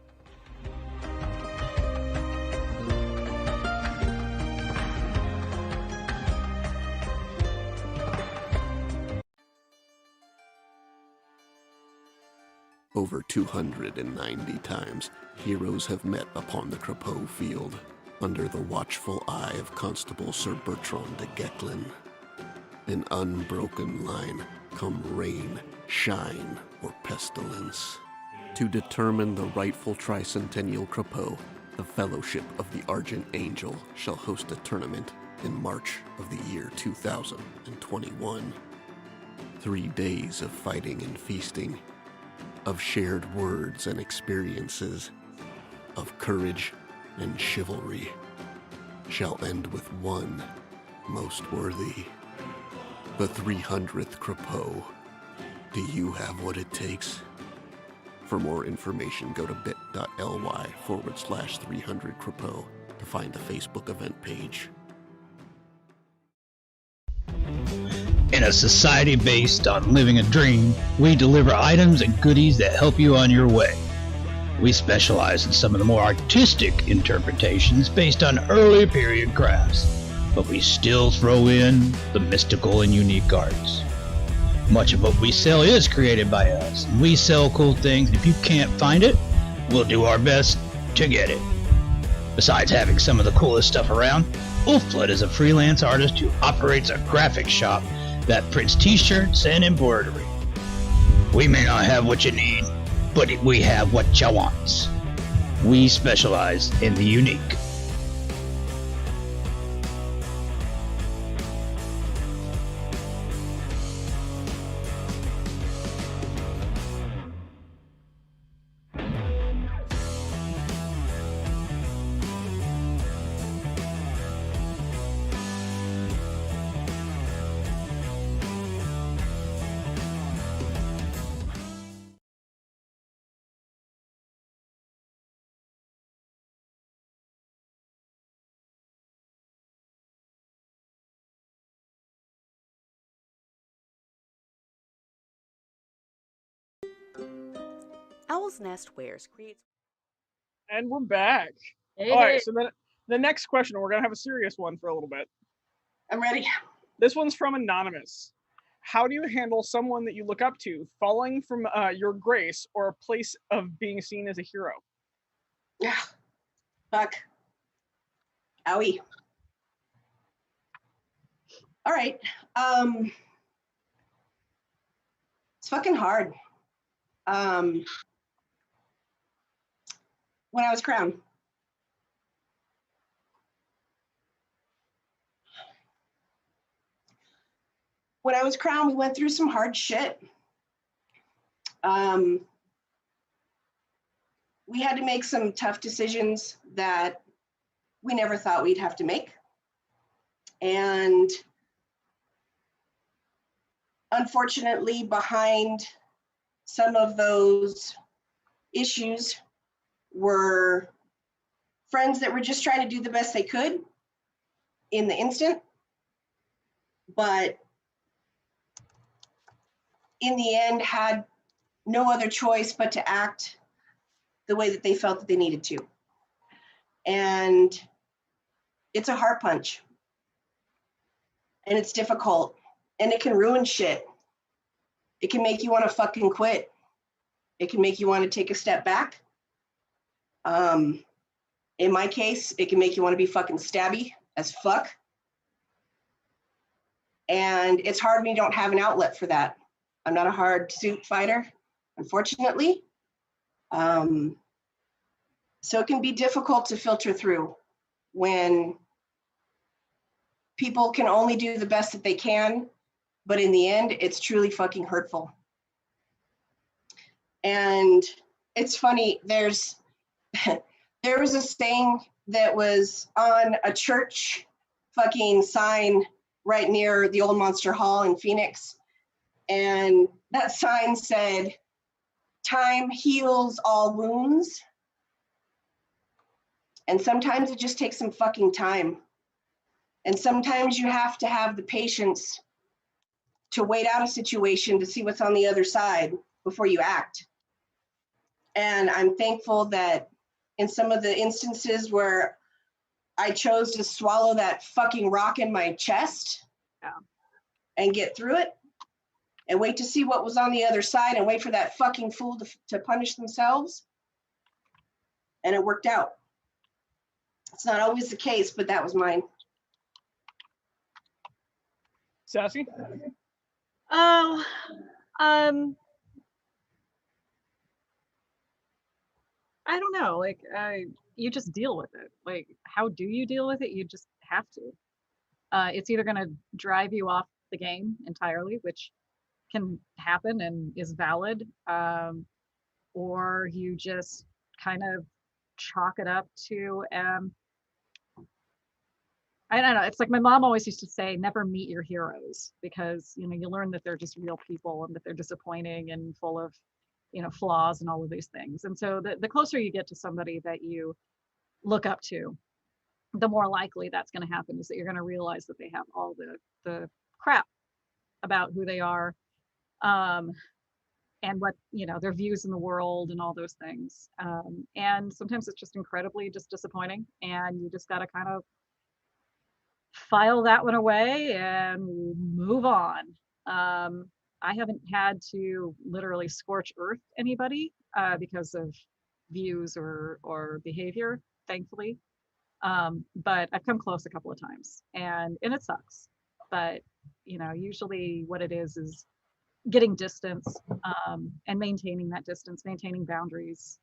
Over 290 times, heroes have met upon the Crapeau field, under the watchful eye of Constable Sir Bertrand de Gecklin. An unbroken line, come rain, shine, or pestilence. To determine the rightful tricentennial Crapeau, the Fellowship of the Argent Angel shall host a tournament in March of the year 2021. 3 days of fighting and feasting, of shared words and experiences, of courage and chivalry, shall end with one most worthy. The 300th Crapeau. Do you have what it takes? For more information, go to bit.ly/300 Crapeau to find the Facebook event page. In a society based on living a dream, we deliver items and goodies that help you on your way. We specialize in some of the more artistic interpretations based on early period crafts, but we still throw in the mystical and unique arts. Much of what we sell is created by us, and we sell cool things. If you can't find it, we'll do our best to get it. Besides having some of the coolest stuff around, Wolfblood is a freelance artist who operates a graphic shop that prints t-shirts and embroidery. We may not have what you need, but we have what you want. We specialize in the unique. Owl's Nest Wares creates... And we're back. Hey, All right, so then the next question, we're gonna have a serious one for a little bit. I'm ready. This one's from Anonymous. How do you handle someone that you look up to falling from your grace or a place of being seen as a hero? Yeah. Fuck. Owie. All right. It's fucking hard. When I was crowned. When I was crowned, we went through some hard shit. We had to make some tough decisions that we never thought we'd have to make. And unfortunately, behind some of those issues were friends that were just trying to do the best they could in the instant, but in the end had no other choice but to act the way that they felt that they needed to. And it's a heart punch. And it's difficult. And it can ruin shit. It can make you want to fucking quit. It can make you want to take a step back. In my case, it can make you want to be fucking stabby as fuck. And it's hard when you don't have an outlet for that. I'm not a hard suit fighter, unfortunately. So it can be difficult to filter through when people can only do the best that they can, but in the end, it's truly fucking hurtful. And it's funny, there was a saying that was on a church fucking sign right near the old Monster Hall in Phoenix. And that sign said, "Time heals all wounds." And sometimes it just takes some fucking time. And sometimes you have to have the patience to wait out a situation to see what's on the other side before you act. And I'm thankful that in some of the instances where I chose to swallow that fucking rock in my chest and get through it and wait to see what was on the other side and wait for that fucking fool to punish themselves. And it worked out. It's not always the case, but that was mine. Sassy? Oh, I don't know. Like, you just deal with it. Like, how do you deal with it? You just have to. It's either going to drive you off the game entirely, which can happen and is valid, or you just kind of chalk it up to, I don't know. It's like my mom always used to say, never meet your heroes, because, you know, you learn that they're just real people and that they're disappointing and full of, you know, flaws and all of these things. And so the closer you get to somebody that you look up to, the more likely that's going to happen, is that you're going to realize that they have all the crap about who they are, and what, you know, their views in the world and all those things. And sometimes it's just incredibly just disappointing, and you just got to kind of file that one away and move on. I haven't had to literally scorch earth anybody because of views or behavior, thankfully. But I've come close a couple of times, and it sucks. But, you know, usually what it is getting distance, and maintaining that distance, maintaining boundaries,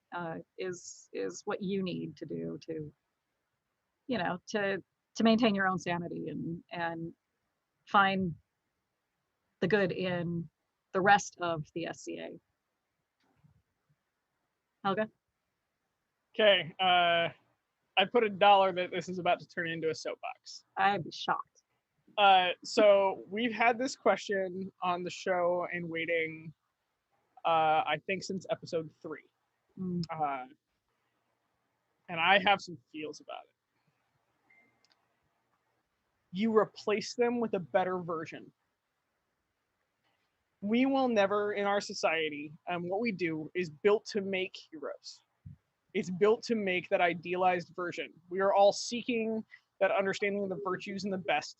is what you need to do to, you know, to maintain your own sanity and find the good in the rest of the SCA. Helga? Okay, I put $1 that this is about to turn into a soapbox. I'd be shocked. So we've had this question on the show and waiting, I think since episode 3. And I have some feels about it. You replace them with a better version. We will never, in our society, what we do is built to make heroes. It's built to make that idealized version. We are all seeking that understanding of the virtues and the best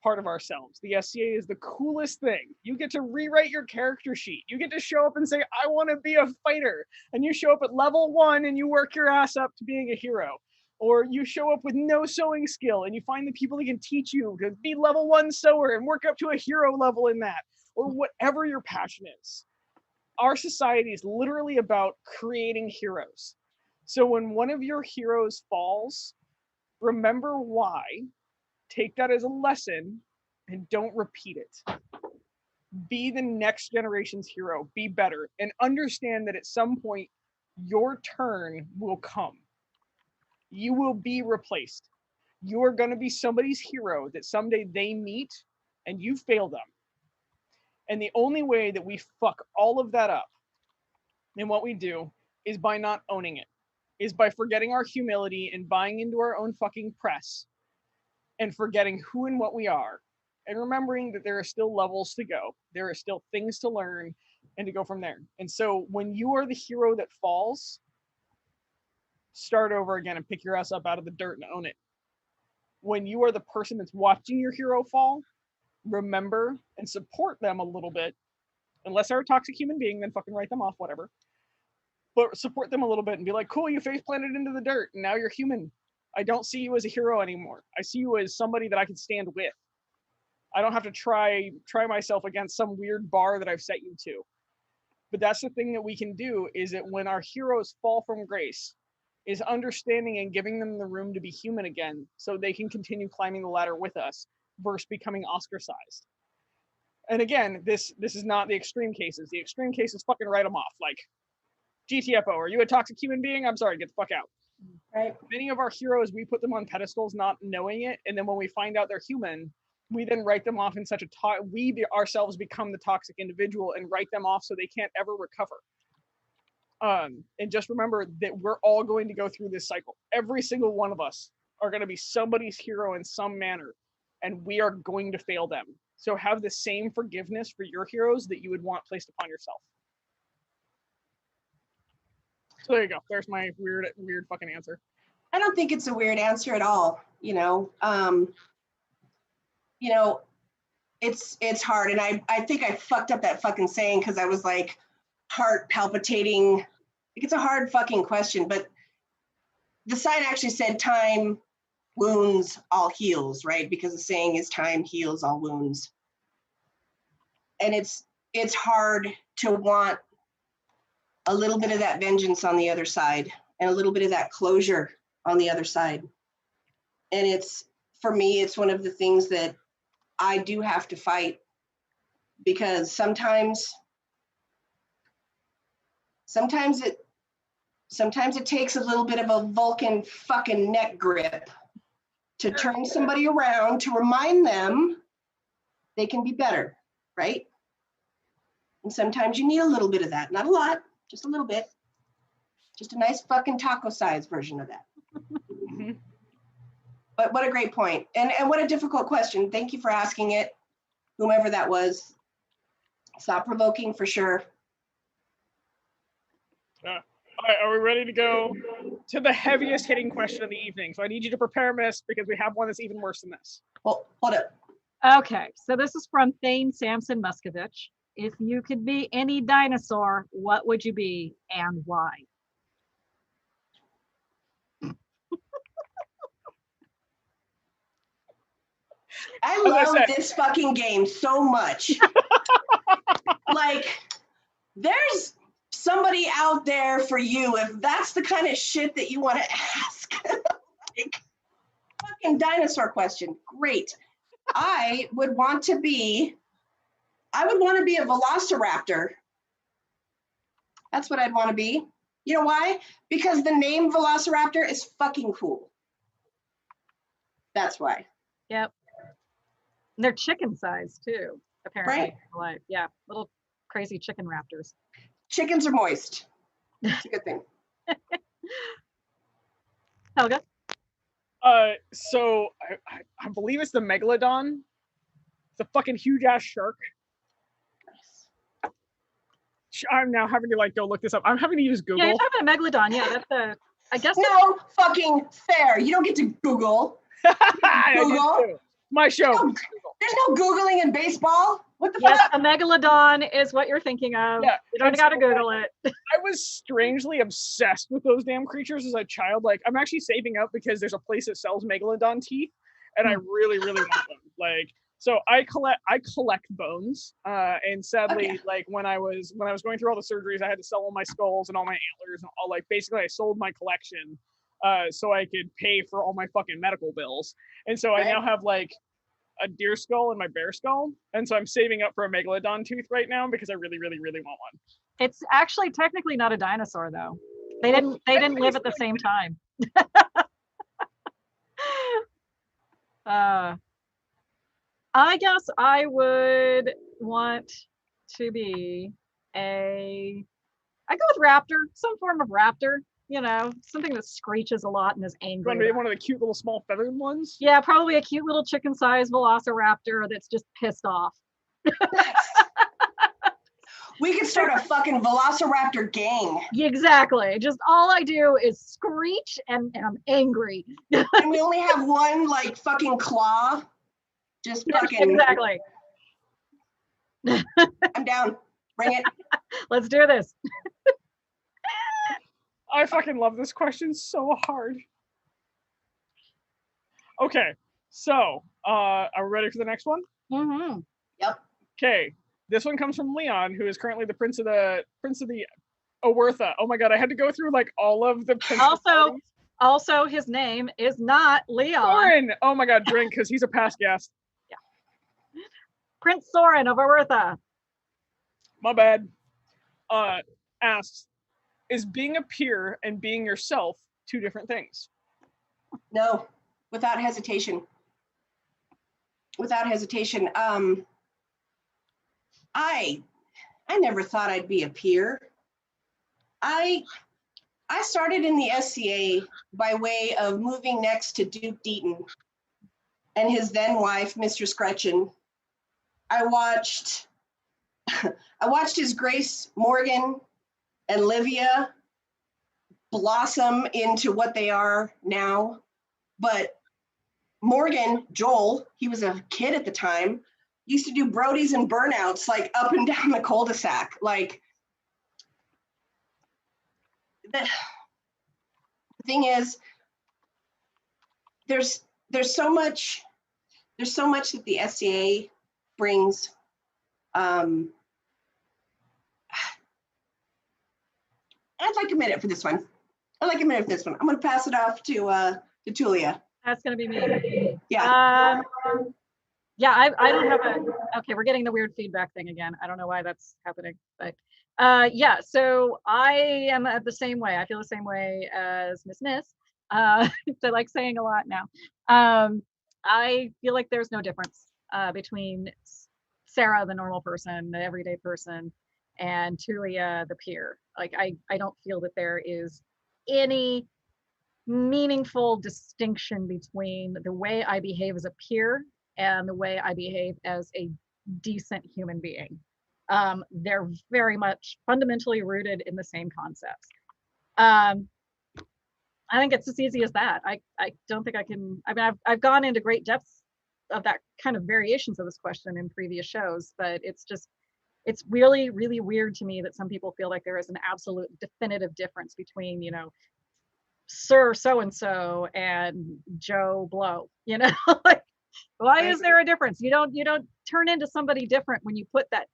part of ourselves. The SCA is the coolest thing. You get to rewrite your character sheet. You get to show up and say, I want to be a fighter. And you show up at level 1 and you work your ass up to being a hero. Or you show up with no sewing skill and you find the people that can teach you to be level 1 sewer and work up to a hero level in that. Or whatever your passion is. Our society is literally about creating heroes. So when one of your heroes falls, remember why, take that as a lesson, and don't repeat it. Be the next generation's hero, be better, and understand that at some point, your turn will come. You will be replaced. You are going to be somebody's hero that someday they meet, and you fail them. And the only way that we fuck all of that up in what we do is by not owning it, is by forgetting our humility and buying into our own fucking press and forgetting who and what we are and remembering that there are still levels to go. There are still things to learn and to go from there. And so when you are the hero that falls, start over again and pick your ass up out of the dirt and own it. When you are the person that's watching your hero fall, remember and support them a little bit. Unless they're a toxic human being, then fucking write them off, whatever. But support them a little bit and be like, cool, you face planted into the dirt and now you're human. I don't see you as a hero anymore. I see you as somebody that I can stand with. I don't have to try myself against some weird bar that I've set you to. But that's the thing that we can do, is that when our heroes fall from grace, is understanding and giving them the room to be human again so they can continue climbing the ladder with us versus becoming ostracized. And again, this is not the extreme cases. The extreme cases, fucking write them off. Like, GTFO, are you a toxic human being? I'm sorry, get the fuck out. Right. Many of our heroes, we put them on pedestals not knowing it, and then when we find out they're human, we then write them off in such a ourselves become the toxic individual and write them off so they can't ever recover. And just remember that we're all going to go through this cycle. Every single one of us are going to be somebody's hero in some manner, and we are going to fail them. So have the same forgiveness for your heroes that you would want placed upon yourself. So there you go. There's my weird fucking answer. I don't think it's a weird answer at all. It's hard. And I think I fucked up that fucking saying because I was like heart palpitating. Like, it's a hard fucking question, but the sign actually said time wounds all heals, right? Because the saying is time heals all wounds. And it's hard to want a little bit of that vengeance on the other side and a little bit of that closure on the other side. And for me, it's one of the things that I do have to fight, because sometimes it takes a little bit of a Vulcan fucking neck grip to turn somebody around, to remind them they can be better, right? And sometimes you need a little bit of that, not a lot, just a little bit. Just a nice fucking taco size version of that. But what a great point. And what a difficult question. Thank you for asking it, whomever that was. Thought-provoking for sure. All right, are we ready to go to the heaviest hitting question of the evening? So I need you to prepare, miss, because we have one that's even worse than this. Well, hold up. Okay, so this is from Thane Samson Muscovich. If you could be any dinosaur, what would you be and why? I love this fucking game so much. Like, there's somebody out there for you if that's the kind of shit that you want to ask. Like, fucking dinosaur question. Great. I would want to be a velociraptor. That's what I'd want to be. You know why? Because the name Velociraptor is fucking cool. That's why. Yep. And they're chicken size too, apparently. Right. Yeah, little crazy chicken raptors. Chickens are moist. It's a good thing. Helga? So I believe it's the Megalodon. It's a fucking huge ass shark. I'm now having to go look this up. I'm having to use Google. Yeah, you're talking about Megalodon. Yeah, that's I guess. No fucking fair. You don't get to Google. Google. My show. There's no Googling in baseball. What the Yes, fuck? a megalodon is what you're thinking of. Yeah, You don't and got to so, Google it. I was strangely obsessed with those damn creatures as a child. Like, I'm actually saving up because there's a place that sells megalodon teeth, and I really, really want them. Like, so I collect bones. And sadly, Okay. like when I was going through all the surgeries, I had to sell all my skulls and all my antlers and all, like, basically I sold my collection so I could pay for all my fucking medical bills. And so I now have like a deer skull and my bear skull, and so I'm saving up for a megalodon tooth right now because I really, really, really want one. It's actually technically not a dinosaur though. They didn't live at the same time. I guess I would want to be I go with raptor, some form of raptor, you know, something that screeches a lot and is You angry. want to be one of the cute little small feathered ones? Yeah, probably a cute little chicken-sized velociraptor that's just pissed off. We could start a fucking velociraptor gang. Exactly. Just all I do is screech and I'm angry. And we only have one like fucking claw. Just fucking. Exactly. I'm down. Bring it. Let's do this. I fucking love this question so hard. Okay, so are we ready for the next one? Mm-hmm. Yep. Okay, this one comes from Leon, who is currently the prince of the Owertha. Oh my god, I had to go through like all of the Also, his name is not Leon. Soren. Oh my god, drink because he's a past guest. Yeah. Prince Soren of Owertha. My bad. Asks, is being a peer and being yourself two different things? No, without hesitation. Without hesitation. I never thought I'd be a peer. I started in the SCA by way of moving next to Duke Deaton and his then wife, Mistress Gretchen. I watched His Grace Morgan and Livia blossom into what they are now. But Morgan, Joel, he was a kid at the time, used to do Brodies and burnouts like up and down the cul-de-sac. Like, the thing is, there's so much that the SCA brings. I'd like a minute for this one. I'm going to pass it off to Tulia. That's going to be me. Yeah. Yeah, I don't have okay, we're getting the weird feedback thing again. I don't know why that's happening, but yeah, so I am the same way. I feel the same way as Miss. I like saying a lot now. I feel like there's no difference between Sarah, the normal person, the everyday person, and Tulia, the peer. Like I don't feel that there is any meaningful distinction between the way I behave as a peer and the way I behave as a decent human being. They're very much fundamentally rooted in the same concepts. I think it's as easy as that. I don't think I can, I mean, I've gone into great depths of that kind of variations of this question in previous shows, but it's really, really weird to me that some people feel like there is an absolute definitive difference between, you know, Sir so-and-so and Joe Blow, you know, like, why is there a difference? You don't turn into somebody different when you put that,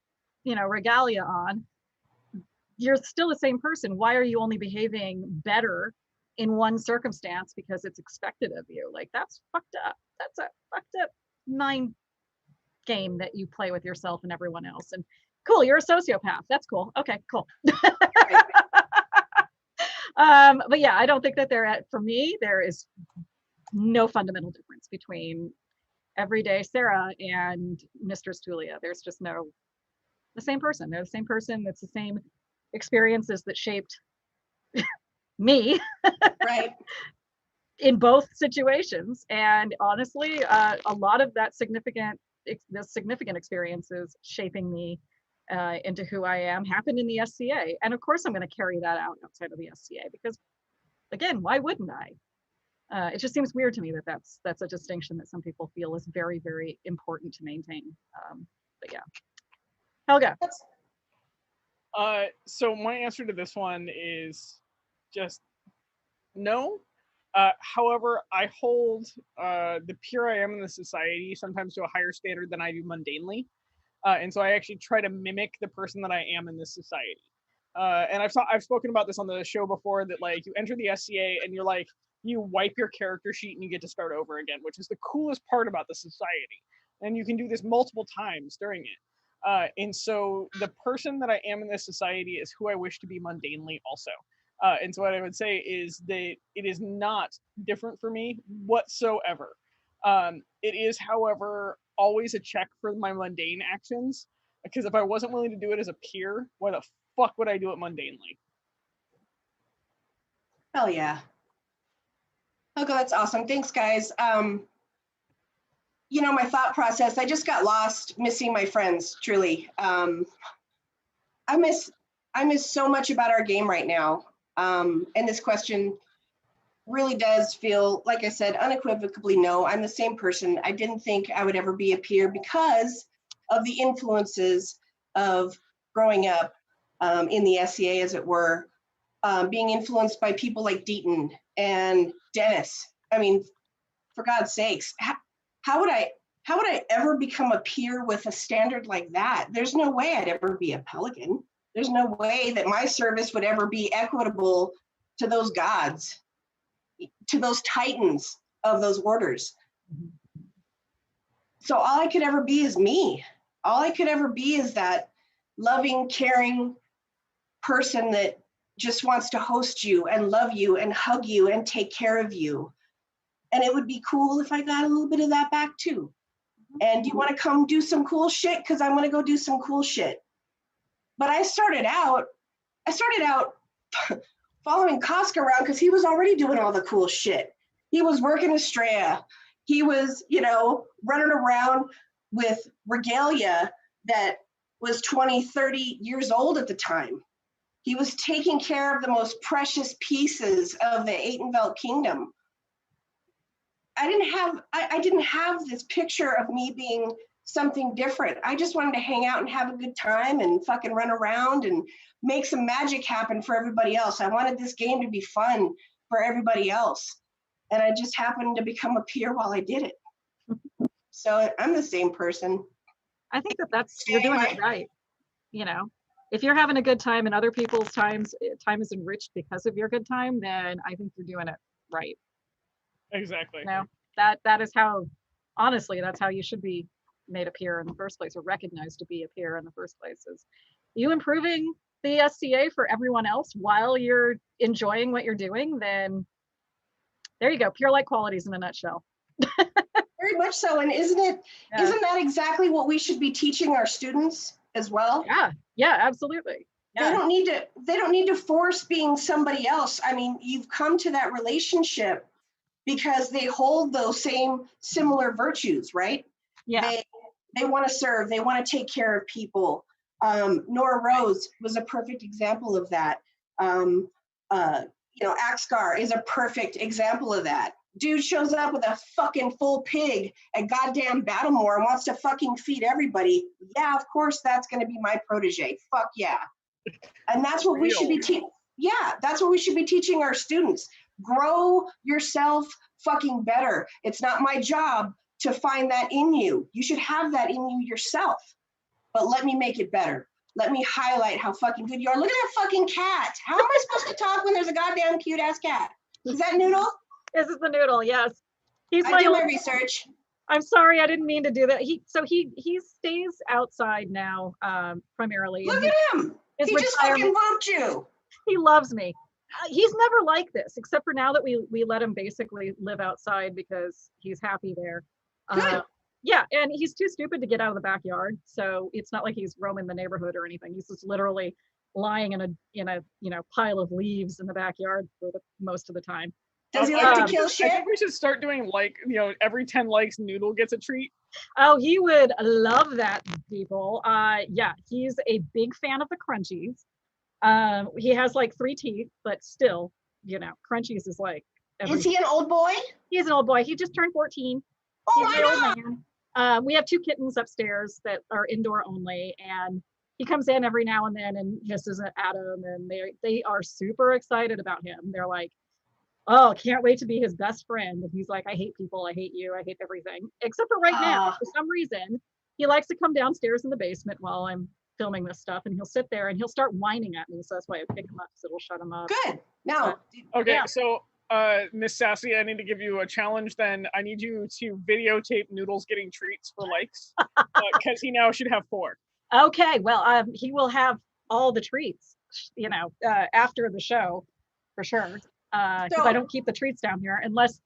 you know, regalia on. You're still the same person. Why are you only behaving better in one circumstance because it's expected of you? Like, that's fucked up. That's a fucked up mind game that you play with yourself and everyone else. And cool, you're a sociopath. That's cool. Okay, cool. But yeah, I don't think that for me, there is no fundamental difference between everyday Sarah and Mistress Tulia. There's just the same person. They're the same person. It's the same experiences that shaped me. Right. In both situations. And honestly, a lot of that significant experiences shaping me into who I am happened in the SCA. And of course, I'm going to carry that out outside of the SCA because, again, why wouldn't I? It just seems weird to me that that's a distinction that some people feel is very, very important to maintain. But yeah, Helga. So my answer to this one is just no. However, I hold the pure I am in the society sometimes to a higher standard than I do mundanely. And so I actually try to mimic the person that I am in this society. And I've spoken about this on the show before, that like you enter the SCA and you're like, you wipe your character sheet and you get to start over again, which is the coolest part about the society. And you can do this multiple times during it. And so the person that I am in this society is who I wish to be mundanely also. And so what I would say is that it is not different for me whatsoever. It is, however, always a check for my mundane actions, because if I wasn't willing to do it as a peer, why the fuck would I do it mundanely? Hell yeah. Okay, that's awesome. Thanks, guys. You know, my thought process, I just got lost missing my friends, truly. I miss so much about our game right now. And this question really does feel, like I said, unequivocally no. I'm the same person. I didn't think I would ever be a peer because of the influences of growing up in the SCA, as it were, being influenced by people like Deaton and Dennis. I mean, for God's sakes, how would I ever become a peer with a standard like that? There's no way I'd ever be a pelican. There's no way that my service would ever be equitable to those gods, to those titans of those orders. So all I could ever be is me. All I could ever be is that loving, caring person that just wants to host you and love you and hug you and take care of you. And it would be cool if I got a little bit of that back too. And do you want to come do some cool shit? Because I'm going to go do some cool shit. But I started out following Koska around because he was already doing all the cool shit. He was working Estrella. He was, you know, running around with regalia that was 20, 30 years old at the time. He was taking care of the most precious pieces of the Atenveldt kingdom. I didn't have this picture of me being something different. I just wanted to hang out and have a good time and fucking run around and make some magic happen for everybody else. I wanted this game to be fun for everybody else. And I just happened to become a peer while I did it. So I'm the same person. I think you're doing it right. You know, if you're having a good time and other people's time is enriched because of your good time, then I think you're doing it right. Exactly. You know, that is how, honestly, that's how you should be made a peer in the first place, or recognized to be a peer in the first place. Is you improving the SCA for everyone else while you're enjoying what you're doing, then there you go. Pure light qualities in a nutshell. Very much so. And isn't that exactly what we should be teaching our students as well? Yeah, absolutely. Yeah. They don't need to force being somebody else. I mean, you've come to that relationship because they hold those same similar virtues, right? Yeah. They want to serve, they want to take care of people. Nora Rose was a perfect example of that. You know, Axgar is a perfect example of that. Dude shows up with a fucking full pig at goddamn Battlemore and wants to fucking feed everybody. Yeah, of course that's going to be my protege. Fuck yeah. And that's what we should be teaching. Yeah, that's what we should be teaching our students. Grow yourself fucking better. It's not my job to find that in you. You should have that in you yourself. But let me make it better. Let me highlight how fucking good you are. Look at that fucking cat. How am I supposed to talk when there's a goddamn cute ass cat? Is that Noodle? This is the Noodle, yes. I do my research. I'm sorry, I didn't mean to do that. He stays outside now, primarily. Look at him. He just fucking whooped you. He loves me. He's never like this, except for now that we let him basically live outside because he's happy there. Good. Yeah, and he's too stupid to get out of the backyard, so it's not like he's roaming the neighborhood or anything. He's just literally lying in a pile of leaves in the backyard for the most of the time. Does he like to kill shit? I think we should start doing every 10 likes Noodle gets a treat. Oh, he would love that, people. Yeah, he's a big fan of the crunchies. He has like 3 teeth, but still, Crunchies is like Is he an old boy? He's an old boy. He just turned 14. Oh He's my an old God. man. We have 2 kittens upstairs that are indoor only, and he comes in every now and then and hisses at them, and they are super excited about him. They're like, oh, can't wait to be his best friend. And he's like, I hate people, I hate you, I hate everything. Except for right now, for some reason, he likes to come downstairs in the basement while I'm filming this stuff, and he'll sit there and he'll start whining at me. So that's why I pick him up, so it'll shut him up. Good. Now, Okay, Yeah. so Miss Sassy, I need to give you a challenge then. I need you to videotape Noodles getting treats for likes, because he now should have 4. Okay, well, he will have all the treats, after the show, for sure. Because I don't keep the treats down here unless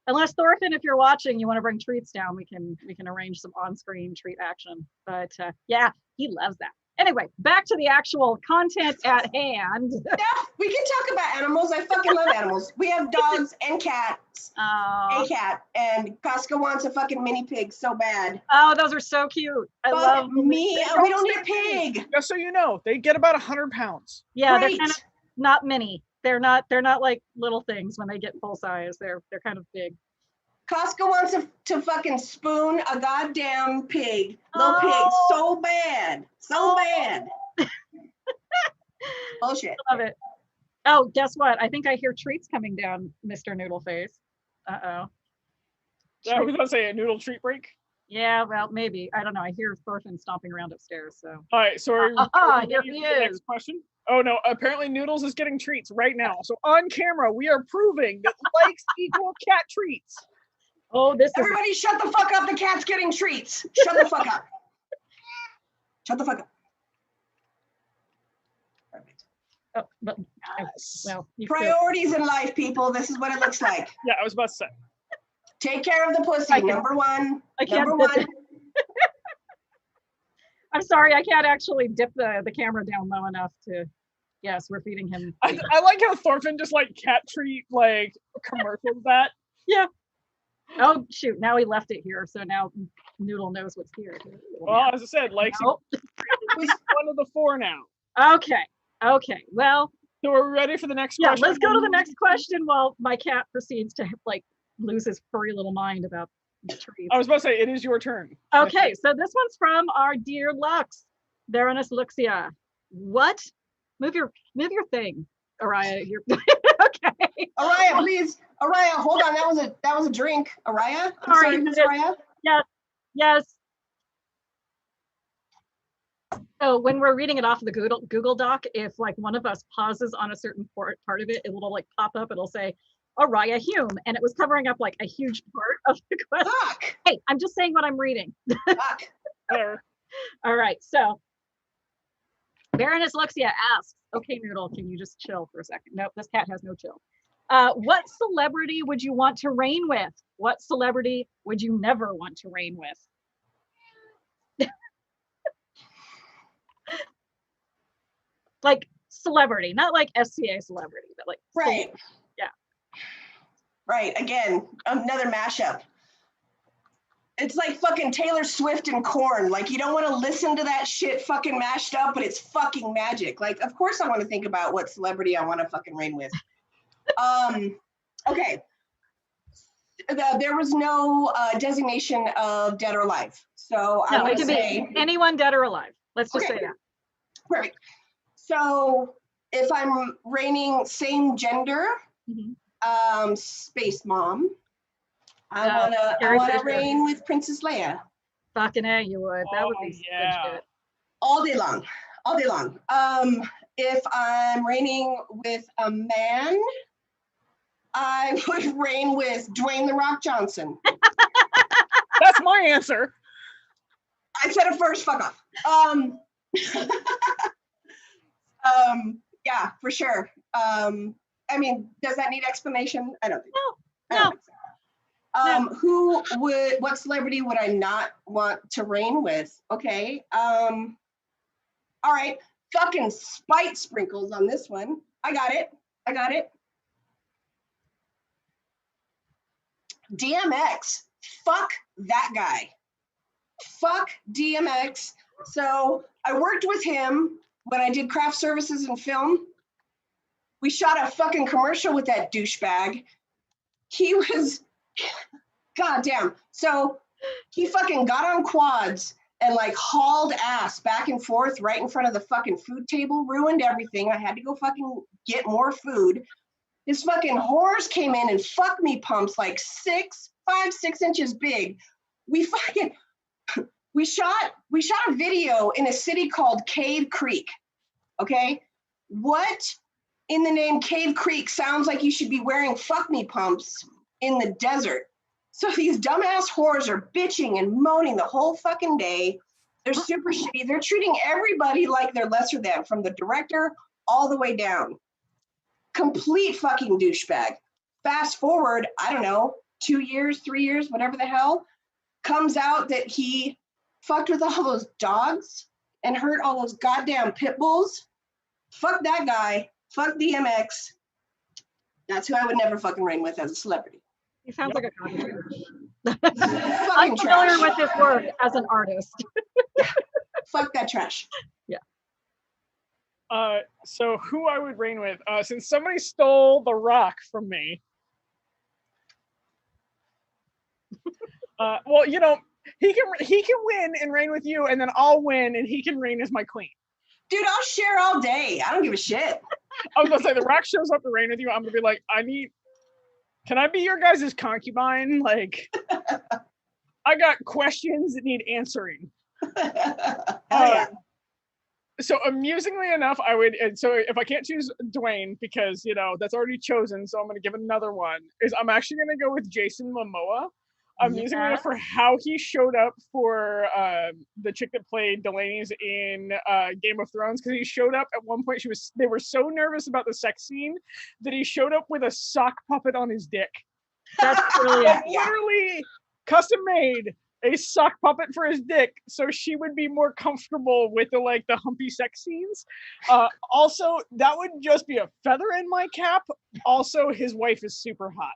Thorfinn, if you're watching, you want to bring treats down, we can arrange some on-screen treat action. But yeah, he loves that. Anyway, back to the actual content at hand. yeah, we can talk about animals. I fucking love animals. We have dogs and cats. A cat, and Costco wants a fucking mini pig so bad. Oh, those are so cute. I love me. We don't need a pig. Just so you know, they get about 100 pounds. Yeah, Right. they're kind of not mini. They're not like little things when they get full size. They're kind of big. Costco wants to fucking spoon a goddamn pig, little pig, so bad, bad. Bullshit. Love it. Oh, guess what? I think I hear treats coming down, Mr. Noodleface. Uh-oh. I was gonna say a noodle treat break. Yeah, well, maybe. I don't know. I hear Thorfinn stomping around upstairs, so. All right, so are you here ready he for the next is. question? Oh no, apparently Noodles is getting treats right now. So on camera, we are proving that likes equal cat treats. Oh, this is. Everybody shut the fuck up. The cat's getting treats. Shut the fuck up. Shut the fuck up. Perfect. Oh, but, well, you feel- Priorities in life, people. This is what it looks like. Yeah, I was about to say. Take care of the pussy. I can- Number one. I can't Number one. I'm sorry, I can't actually dip the camera down low enough to. Yes, we're feeding him. I like how Thorfinn just like cat treat like commercials that. Yeah. Oh shoot! Now he left it here, so now Noodle knows what's here. Well, as I said, likes Nope. one of the 4 now. Okay. Well, So are we ready for the next yeah. question? Let's go to the next question while my cat proceeds to like lose his furry little mind about the trees. I was about to say it is your turn. Okay, so this one's from our dear Lux, Baroness Luxia. What? Move your thing, Araya. You're okay. Araya, please. Araya, hold on. That was a drink. Araya? I'm sorry, Miss Araya? Yes. So when we're reading it off of the Google Doc, if like one of us pauses on a certain part of it, it will like pop up. It'll say Araya Hume, and it was covering up like a huge part of the question. Fuck. Hey, I'm just saying what I'm reading. Fuck. There. All right, so Baroness Luxia asks, okay, Noodle, can you just chill for a second? Nope, this cat has no chill. What celebrity would you want to reign with? What celebrity would you never want to reign with? Like celebrity, not like SCA celebrity, but like Right. Yeah. Right. Again, another mashup. It's like fucking Taylor Swift and Korn. Like, you don't want to listen to that shit fucking mashed up, but it's fucking magic. Like, of course I want to think about what celebrity I want to fucking reign with. Okay. There was no designation of dead or alive. So No, I'm it going to can say, be anyone dead or alive. Let's just say that. perfect. So if I'm reigning same gender, Mhm. Space Mom, I Carrie wanna Fisher. reign with Princess Leia. Fucking A, you would. That would be yeah. good shit. All day long. If I'm reigning with a man, I would reign with Dwayne "The Rock" Johnson. That's my answer. I said it first, fuck off. Yeah, for sure. I mean, does that need explanation? I don't think so. I don't think so. What celebrity would I not want to reign with? Okay. All right. Fucking spite sprinkles on this one. I got it. DMX. Fuck that guy. Fuck DMX. So I worked with him when I did craft services and film. We shot a fucking commercial with that douchebag. he was, goddamn. So he fucking got on quads and like hauled ass back and forth right in front of the fucking food table, ruined everything. I had to go fucking get more food. His fucking whores came in and fuck me pumps like 5, 6 inches big. We shot a video in a city called Cave Creek. Okay, what in the name Cave Creek sounds like you should be wearing fuck me pumps in the desert? So these dumbass whores are bitching and moaning the whole fucking day. They're super shitty. They're treating everybody like they're lesser than, from the director all the way down. Complete fucking douchebag. Fast forward, I don't know, 2 years, 3 years, whatever the hell, comes out that he fucked with all those dogs and hurt all those goddamn pit bulls. Fuck that guy. Fuck DMX. That's who I would never fucking reign with as a celebrity. He sounds like a copy. Fucking I'm familiar trash. with his work as an artist. Fuck that trash. So who I would reign with? Since somebody stole The Rock from me. Well, you know, he can win and reign with you, and then I'll win and he can reign as my queen. Dude, I'll share all day. I don't give a shit. I was gonna say, The Rock shows up to reign with you, I'm gonna be like, can I be your guys' concubine? Like, I got questions that need answering. So amusingly enough, so if I can't choose Dwayne, because, you know, that's already chosen, so I'm going to give another one, is I'm actually going to go with Jason Momoa. Amusingly enough, for how he showed up for the chick that played Delaney's in Game of Thrones, because he showed up at one point, they were so nervous about the sex scene that he showed up with a sock puppet on his dick. That's brilliant. Literally custom made a sock puppet for his dick, so she would be more comfortable with the humpy sex scenes. Also, that would just be a feather in my cap. Also, his wife is super hot.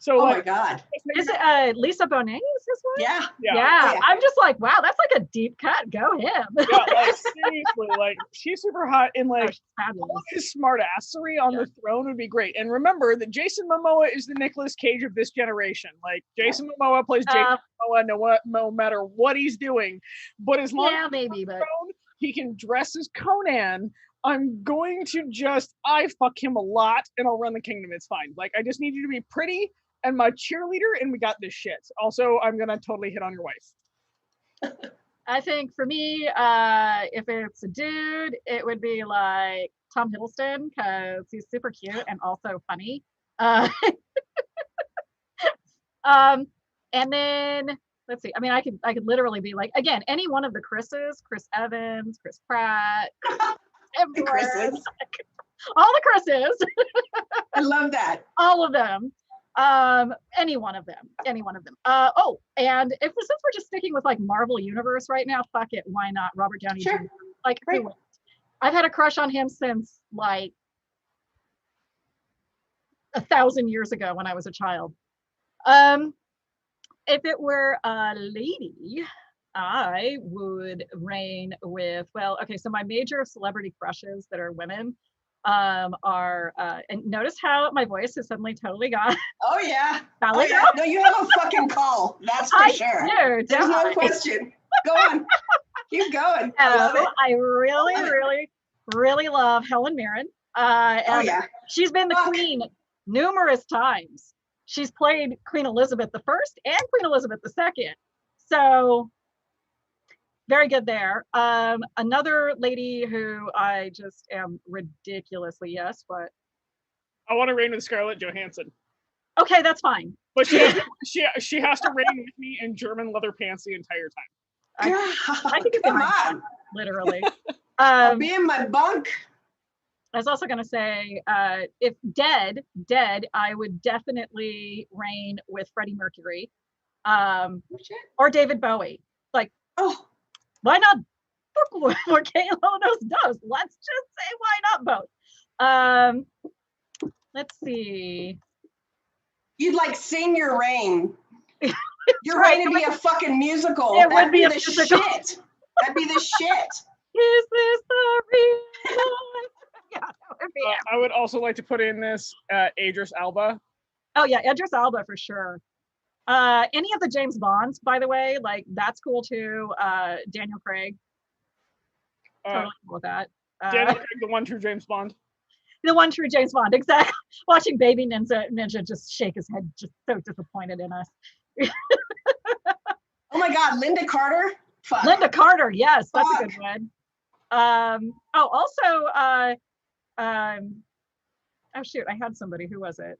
So, oh my God. Is it Lisa Bonet is his wife? Yeah. Yeah. Oh, yeah. I'm just like, wow, that's like a deep cut. Go him. Yeah, like seriously, like she's super hot, and like fabulous. all of his smart assery on the throne would be great. And remember that Jason Momoa is the Nicolas Cage of this generation. Like Jason Momoa plays Jason Momoa no matter what he's doing. But as long as maybe, but throne, he can dress as Conan. I'm going to I fuck him a lot and I'll run the kingdom. It's fine. Like, I just need you to be pretty and my cheerleader, and we got this shit. Also, I'm gonna totally hit on your wife. I think for me, if it's a dude, it would be like Tom Hiddleston, because he's super cute and also funny. And then let's see. I mean, I could literally be like, again, any one of the Chris's, Chris Evans, Chris Pratt, The Chris's. all the Chris's. I love that. All of them. Any one of them. And since we're just sticking with like Marvel Universe right now, fuck it, why not Robert Downey Jr.? Like, right. I've had a crush on him since like 1,000 years ago when I was a child. If it were a lady, I would reign with, so my major celebrity crushes that are women are and notice how my voice has suddenly totally gone. Oh yeah. Valley yeah. No, you have a fucking call. That's for sure. Do, there's no question. Go on. Keep going. I love it. I really love Helen Mirren. And she's been the queen numerous times. She's played Queen Elizabeth I and Queen Elizabeth II. So very good there. Another lady who I just am ridiculously, but I want to reign with Scarlett Johansson. Okay, that's fine. But she has to reign with me in German leather pants the entire time. I think it's come on, literally. I'll be in my bunk. I was also going to say, if dead, I would definitely reign with Freddie Mercury, or David Bowie. Like, why not? What knows does? Let's just say why not both. Let's see. You'd like sing your reign. Your right. reign would be a fucking musical. It would be the shit. That'd be the shit. Is this the real life? Yeah, that would be I would also like to put in this Idris Elba. Oh yeah, Idris Elba for sure. Any of the James Bonds, by the way, like that's cool too. Daniel Craig, totally cool with that. Daniel Craig, the one true James Bond. The one true James Bond, exactly. Watching Baby Ninja just shake his head, just so disappointed in us. Oh my God, Linda Carter. Fuck. Linda Carter, yes, that's Fuck. a good one. Also, oh shoot, I had somebody. Who was it?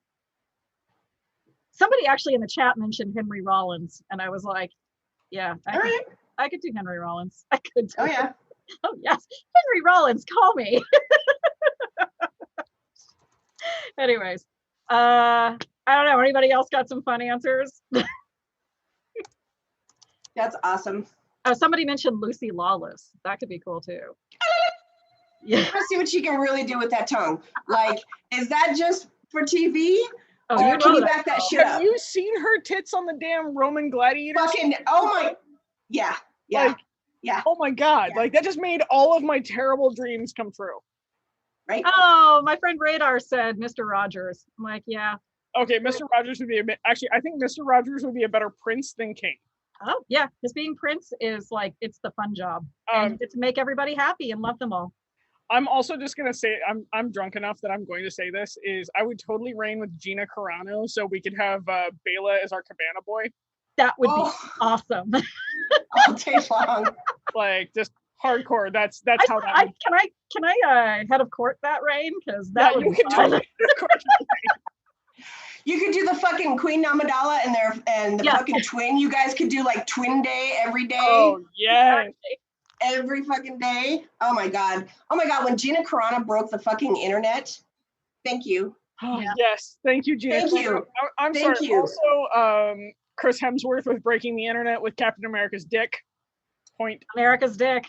Somebody actually in the chat mentioned Henry Rollins, and I was like, yeah, I could do Henry Rollins. I could do Oh yeah. Oh yes, Henry Rollins, call me. Anyways, I don't know. Anybody else got some fun answers? That's awesome. Oh, somebody mentioned Lucy Lawless. That could be cool too. Yeah. Let's see what she can really do with that tongue. Like, is that just for TV? Oh, Or you can know you that. back that shit Have up? you seen her tits on the damn Roman gladiators? Fucking, oh my, yeah, yeah, Like, yeah, oh my God. Yeah. Like, that just made all of my terrible dreams come true. right? Oh, my friend Radar said Mr. Rogers. I'm like, yeah. Okay, Mr. Rogers would be actually, I think Mr. Rogers would be a better prince than king. Oh, yeah. Because being Prince is like, it's the fun job. And you get to make everybody happy and love them all. I'm also just gonna say I'm drunk enough that I'm going to say this is I would totally reign with Gina Carano so we could have Bela as our cabana boy. That would be Oh. awesome. All day long. Like just hardcore. That's how that would, Can I head of court that reign? Because that would you be can fun. totally You could do the fucking Queen Amidala and the Yeah. fucking twin. You guys could do like twin day every day, Oh yeah. every fucking day. Oh my God. Oh my God. When Gina Carano broke the fucking internet, thank you. Oh, Yeah. yes. Thank you, Gina. Thank you. I'm Thank sorry. you. Also, Chris Hemsworth with breaking the internet with Captain America's dick. Point. America's dick.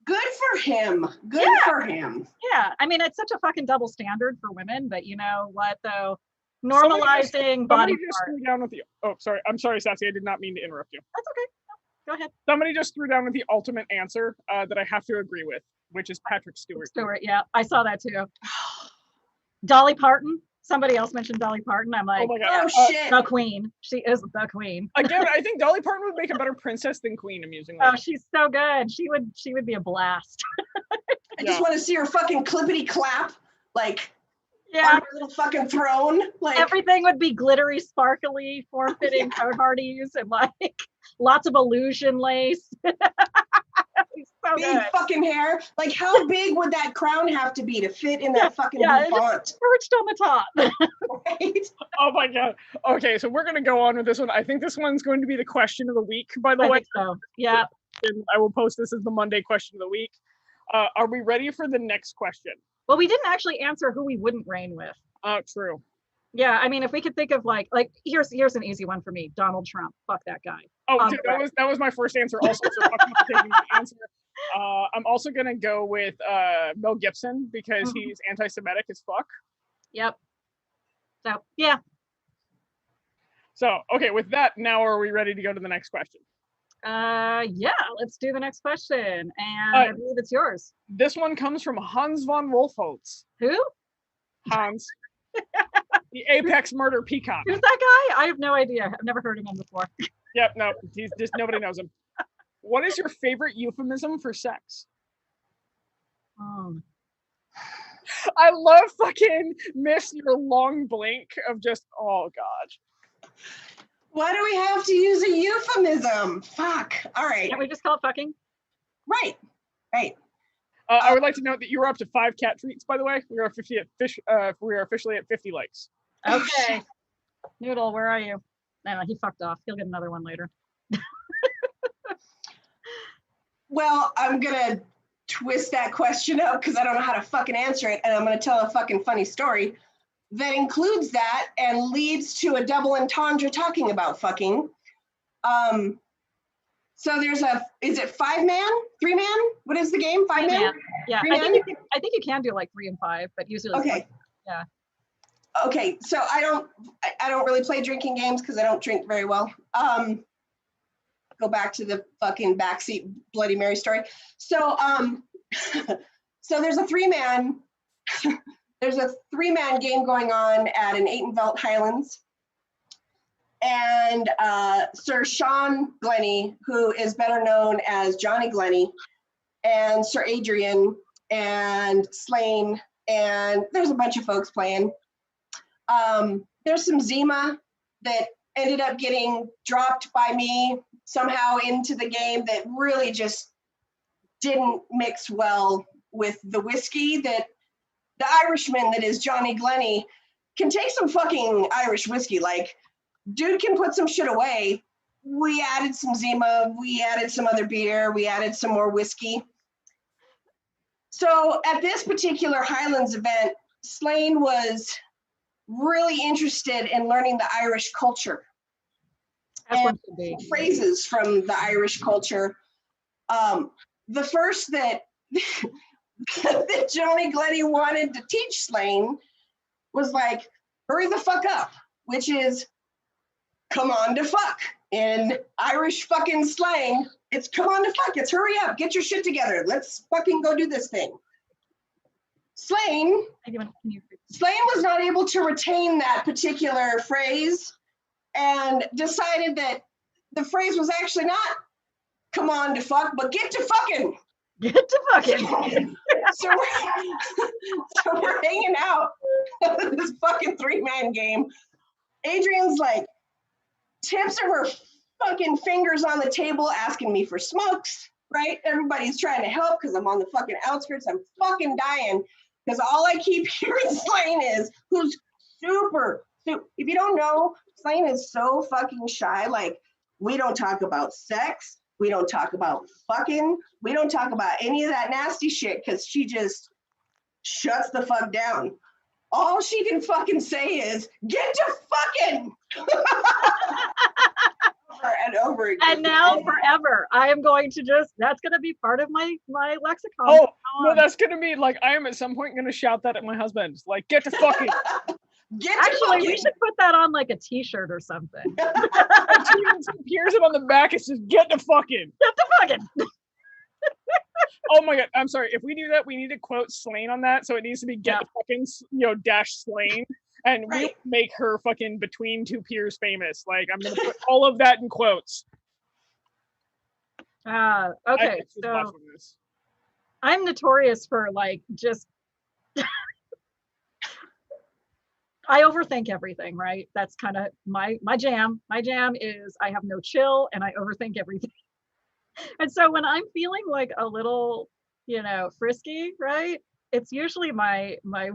Good for him. Good Yeah. for him. Yeah. I mean, it's such a fucking double standard for women, but you know what though? Normalizing body Somebody just part. threw down with the. Oh, sorry. I'm sorry, Sassy. I did not mean to interrupt you. That's okay. No, go ahead. Somebody just threw down with the ultimate answer that I have to agree with, which is Patrick Stewart. Stewart, yeah. I saw that too. Dolly Parton. Somebody else mentioned Dolly Parton. I'm like, Oh my God. Oh shit. the queen. She is the queen. Again, I think Dolly Parton would make a better princess than queen, amusingly. Oh, she's so good. She would be a blast. I just want to see her fucking clippity clap, like Yeah. on her little fucking throne. Like Everything would be glittery, sparkly, form-fitting coat hardies and like lots of illusion lace. It's so big good. fucking hair. Like how big would that crown have to be to fit in that fucking Yeah, blue font? Perched on the top. Right? Oh my God. Okay, so we're going to go on with this one. I think this one's going to be the question of the week, by the I way. think so. Yeah. And I will post this as the Monday question of the week. Are we ready for the next question? Well, we didn't actually answer who we wouldn't reign with. True. Yeah, I mean, if we could think of like here's an easy one for me. Donald Trump. Fuck that guy. Oh, dude, that was my first answer also. So fuck you for taking my answer. I'm also gonna go with Mel Gibson because he's anti-Semitic as fuck. Yep. So yeah. So okay, with that, now are we ready to go to the next question? Yeah, let's do the next question. And I believe it's yours. This one comes from Hans von Wolfholtz. Who? Hans. The apex murder peacock. Who's that guy? I have no idea. I've never heard of him before. Yep, no, he's just nobody knows him. What is your favorite euphemism for sex? I love fucking miss your long blink of just, oh God. Why do we have to use a euphemism? Fuck. All right. Can't we just call it fucking? Right. Right. I would like to note that you were up to 5 cat treats, by the way. We are officially at 50 likes. Okay. Noodle, where are you? No, he fucked off. He'll get another one later. Well, I'm gonna twist that question up because I don't know how to fucking answer it, and I'm gonna tell a fucking funny story that includes that and leads to a double entendre talking about fucking. So there's is it 5-man, 3-man? What is the game? 5-man? Yeah, I think you can do like 3 and 5, but usually it's Okay. like, yeah. Okay, so I don't really play drinking games because I don't drink very well. Go back to the fucking backseat Bloody Mary story. So so there's a 3-man there's a 3-man game going on at an Atenveldt Highlands. and Sir Sean Glennie, who is better known as Johnny Glennie, and Sir Adrian, and Slane, and there's a bunch of folks playing. There's some Zima that ended up getting dropped by me somehow into the game that really just didn't mix well with the whiskey that the Irishman that is Johnny Glennie can take some fucking Irish whiskey. Like, dude can put some shit away. We added some Zima, we added some other beer, we added some more whiskey. So at this particular Highlands event, Slane was really interested in learning the Irish culture. And phrases from the Irish culture. The first that, that Johnny Glennie wanted to teach Slane was like, hurry the fuck up, which is come on to fuck. In Irish fucking slang, it's come on to fuck, it's hurry up, get your shit together, let's fucking go do this thing. Slane was not able to retain that particular phrase and decided that the phrase was actually not come on to fuck, but get to fucking. Get to fucking. so we're hanging out in this fucking 3-man game. Adrian's like, tips of her fucking fingers on the table asking me for smokes, right? Everybody's trying to help because I'm on the fucking outskirts. I'm fucking dying because all I keep hearing Slane is, who's super, if you don't know, Slane is so fucking shy. Like, we don't talk about sex. We don't talk about fucking. We don't talk about any of that nasty shit because she just shuts the fuck down. All she can fucking say is, get to fucking. Over and over again. And now forever, I am going to that's going to be part of my lexicon. Oh, no, that's going to be like, I am at some point going to shout that at my husband. Like, get to fucking. Actually, we should put that on like a t-shirt or something. Here's it on the back. It says, get to fucking. Get to fucking. Oh my God. I'm sorry. If we do that, we need to quote Slane on that. So it needs to be get to fucking, dash Slane. And we make her fucking between two peers famous. Like, I'm going to put all of that in quotes. Okay. So I'm notorious for like just I overthink everything, right? That's kind of my jam. My jam is I have no chill and I overthink everything. And so when I'm feeling like a little, frisky, right? It's usually my way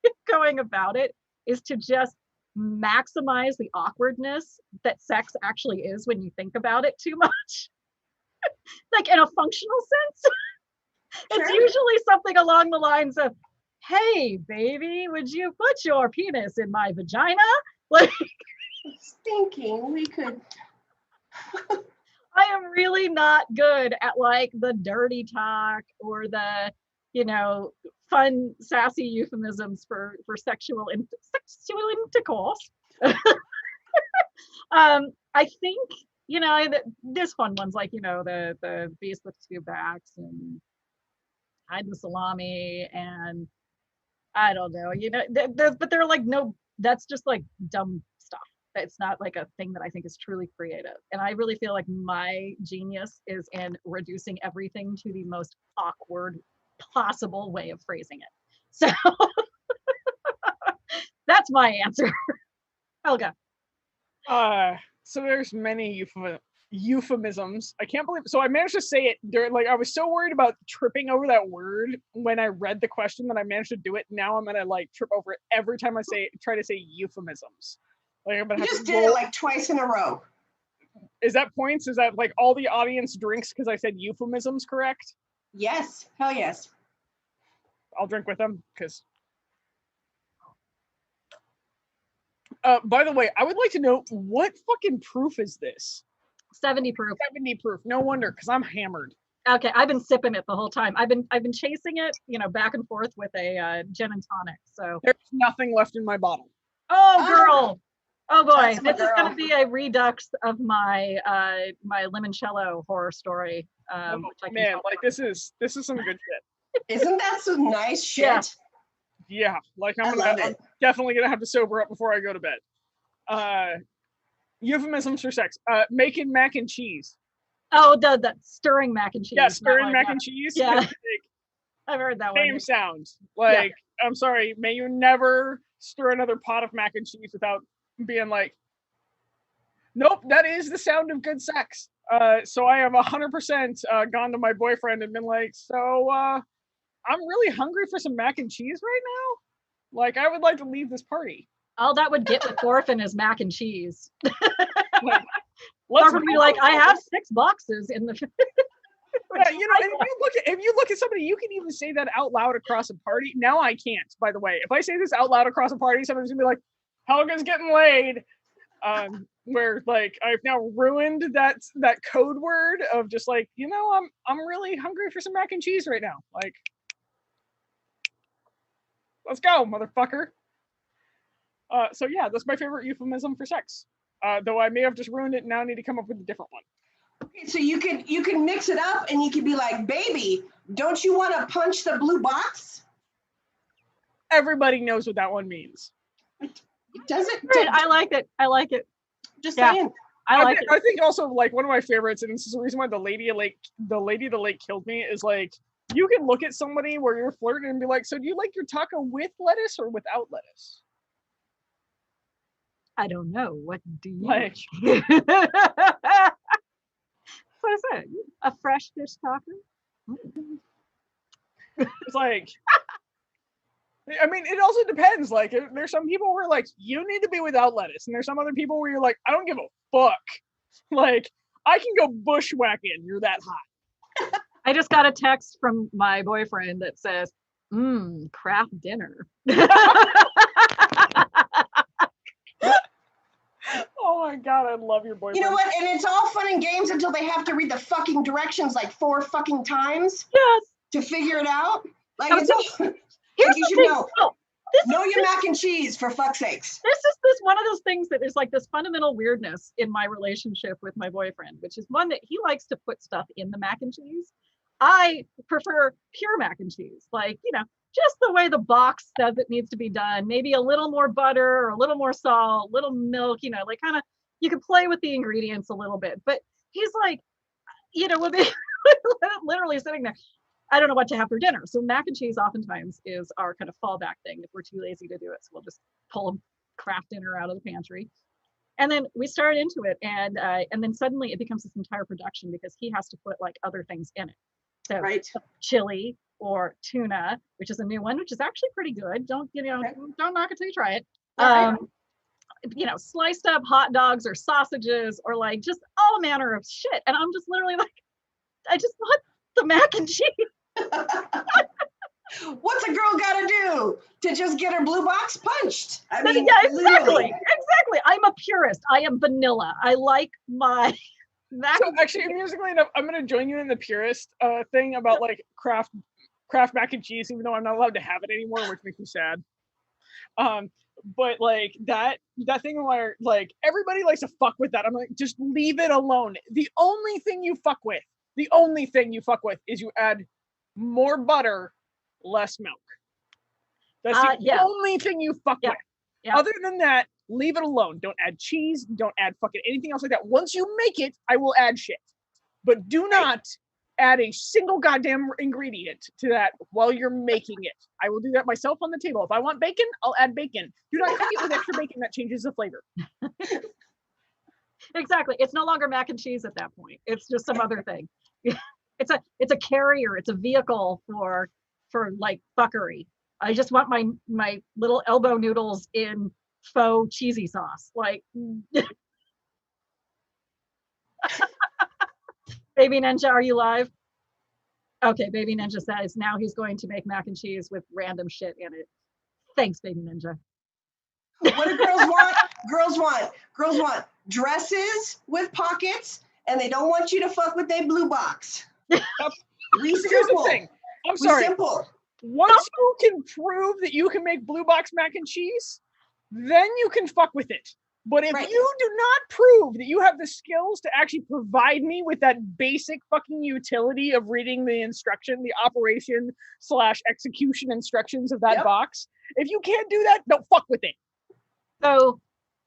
of going about it is to just maximize the awkwardness that sex actually is when you think about it too much. Like in a functional sense. It's usually something along the lines of, hey, baby, would you put your penis in my vagina? Like, thinking we could. I am really not good at like the dirty talk or the, fun, sassy euphemisms for sexual intercourse. I think, this fun ones like, the beast with two backs and hide the salami and I don't know, but they're like, no, that's just like dumb stuff. It's not like a thing that I think is truly creative. And I really feel like my genius is in reducing everything to the most awkward possible way of phrasing it. So that's my answer. Helga. So there's many euphemisms. I can't believe, so I managed to say it during, like, I was so worried about tripping over that word when I read the question that I managed to do it. Now I'm gonna like trip over it every time I try to say euphemisms. Like, I'm gonna you just did it like twice in a row. Is that points? Is that like all the audience drinks because I said euphemisms correct? Yes, hell yes. I'll drink with them because. By the way, I would like to know what fucking proof is this? 70 proof. 70 proof. No wonder, because I'm hammered. Okay, I've been sipping it the whole time. I've been chasing it, back and forth with a gin and tonic. So there's nothing left in my bottle. Oh, girl. Oh boy, this is going to be a redux of my my limoncello horror story. Like this is some good shit. Isn't that some nice shit? Yeah, like I'm definitely gonna have to sober up before I go to bed. Euphemisms for sex. Making mac and cheese. Oh, the stirring mac and cheese. Yeah, stirring like mac that. and cheese. Yeah. Like, I've heard that one. same sound. Like, I'm sorry, may you never stir another pot of mac and cheese without being like, nope, that is the sound of good sex. So I have 100% gone to my boyfriend and been like, so I'm really hungry for some mac and cheese right now. Like, I would like to leave this party. All that would get with Thorfinn is mac and cheese. Like, let's Thorfinn would be like, I have 6 boxes in the. Yeah, you know, if you look at somebody, you can even say that out loud across a party. Now I can't, by the way. If I say this out loud across a party, somebody's gonna be like, Helga's getting laid. Where like I've now ruined that code word of just like, you know, I'm really hungry for some mac and cheese right now. Like, let's go, motherfucker. So yeah, that's my favorite euphemism for sex. Though I may have just ruined it and now I need to come up with a different one. Okay, so you can mix it up and you could be like, baby, don't you want to punch the blue box? Everybody knows what that one means. Does it? Great, I like it. I like it. Just Yeah. saying. I think also like one of my favorites, and this is the reason why the lady of the lake killed me, is like, you can look at somebody where you're flirting and be like, so do you like your taco with lettuce or without lettuce? I don't know. What do you Like? What is it? A fresh fish taco? It's like, I mean, it also depends. Like, there's some people where like, you need to be without lettuce, and there's some other people where you're like, I don't give a fuck. Like, I can go bushwhacking. You're that hot. I just got a text from my boyfriend that says, craft dinner. Oh my god, I love your boyfriend. You know what? And it's all fun and games until they have to read the fucking directions like 4 fucking times Yes. to figure it out. Like, No, it's all, Here's like you the should thing. know. No, Know your mac and cheese, for fuck's sakes. this is one of those things that is like this fundamental weirdness in my relationship with my boyfriend, which is one that he likes to put stuff in the mac and cheese. I prefer pure mac and cheese, like, you know, just the way the box says it needs to be done. Maybe a little more butter or a little more salt, little milk, you know, like kind of, you can play with the ingredients a little bit. But he's like, you know, when they literally sitting there, I don't know what to have for dinner. So mac and cheese oftentimes is our kind of fallback thing if we're too lazy to do it. So we'll just pull a craft dinner out of the pantry. And then we start into it, and then suddenly it becomes this entire production because he has to put like other things in it. So Right. chili or tuna, which is a new one, which is actually pretty good. Don't knock it till you try it. Right. You know, sliced up hot dogs or sausages or like just all manner of shit. And I'm just literally like, I just want the mac and cheese. What's a girl gotta do to just get her blue box punched? I mean, Yeah, exactly. literally. Exactly. I'm a purist. I am vanilla. I like my mac So and actually, musically enough, I'm gonna join you in the purist thing about like craft mac and cheese, even though I'm not allowed to have it anymore, which makes me sad. But like that thing where like everybody likes to fuck with that. I'm like, just leave it alone. The only thing you fuck with is you add more butter, less milk. That's the only thing you fuck with. Yeah. Other than that, leave it alone. Don't add cheese. Don't add fucking anything else like that. Once you make it, I will add shit. But do not add a single goddamn ingredient to that while you're making it. I will do that myself on the table. If I want bacon, I'll add bacon. Do not cook it with extra bacon. That changes the flavor. Exactly. It's no longer mac and cheese at that point. It's just some other thing. It's a carrier. It's a vehicle for like fuckery. I just want my little elbow noodles in faux cheesy sauce. Like, Baby Ninja, are you live? Okay, Baby Ninja says now he's going to make mac and cheese with random shit in it. Thanks, Baby Ninja. What do girls want? Girls want dresses with pockets, and they don't want you to fuck with their blue box. Here's the thing. I'm sorry. Simple. Once you can prove that you can make blue box mac and cheese, then you can fuck with it. But if you do not prove that you have the skills to actually provide me with that basic fucking utility of reading the instruction, the operation / execution instructions of that box, if you can't do that, don't fuck with it. So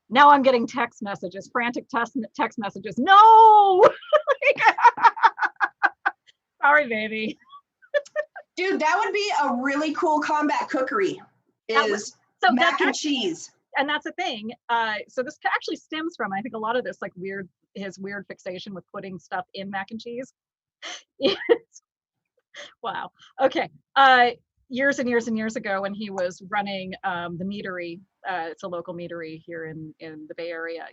Now I'm getting text messages, frantic text messages. No! Sorry, baby. Dude, that would be a really cool combat cookery. Is so mac and cheese. And that's the thing. So this actually stems from, I think, a lot of this like his weird fixation with putting stuff in mac and cheese. Wow. Okay. Years and years and years ago, when he was running the meadery, it's a local meadery here in the Bay Area.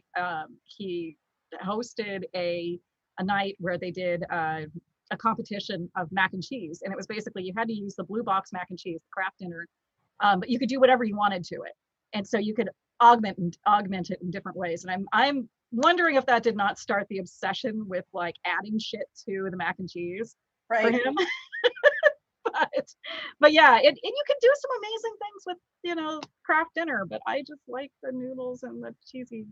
He hosted a night where they did a competition of mac and cheese, and it was basically you had to use the blue box mac and cheese, the craft dinner, but you could do whatever you wanted to it, and so you could augment it in different ways. And I'm wondering if that did not start the obsession with like adding shit to the mac and cheese for him. but yeah, and you can do some amazing things with, you know, craft dinner, but I just like the noodles and the cheesy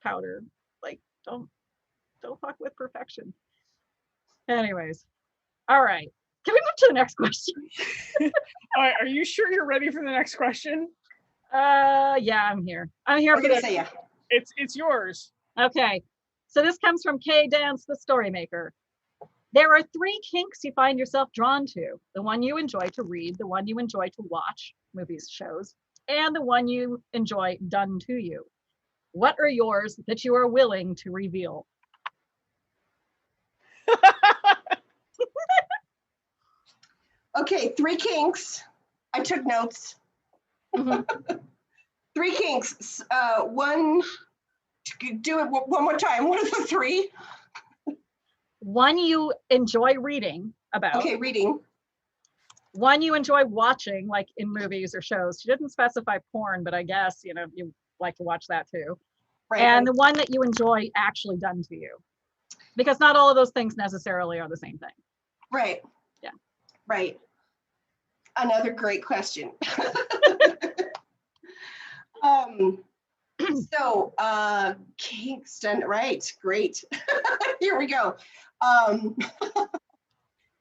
powder. Like, don't fuck with perfection. Anyways, all right, can we move to the next question? All right, are you sure you're ready for the next question? Yeah, I'm here I was gonna say, yeah. It's yours. Okay, so this comes from K Dance the Storymaker. There are 3 kinks you find yourself drawn to: the one you enjoy to read, the one you enjoy to watch, movies, shows, and the one you enjoy done to you. What are yours that you are willing to reveal? Okay, 3 kinks. I took notes. Mhm. 3 kinks. One, do it one more time. What are the 3? One you enjoy reading about. Okay, reading. One you enjoy watching, like in movies or shows. She didn't specify porn, but I guess, you know, you like to watch that too. Right. And the one that you enjoy actually done to you. Because not all of those things necessarily are the same thing. Right. Yeah. Right. Another great question. So Kingston, right, great. Here we go.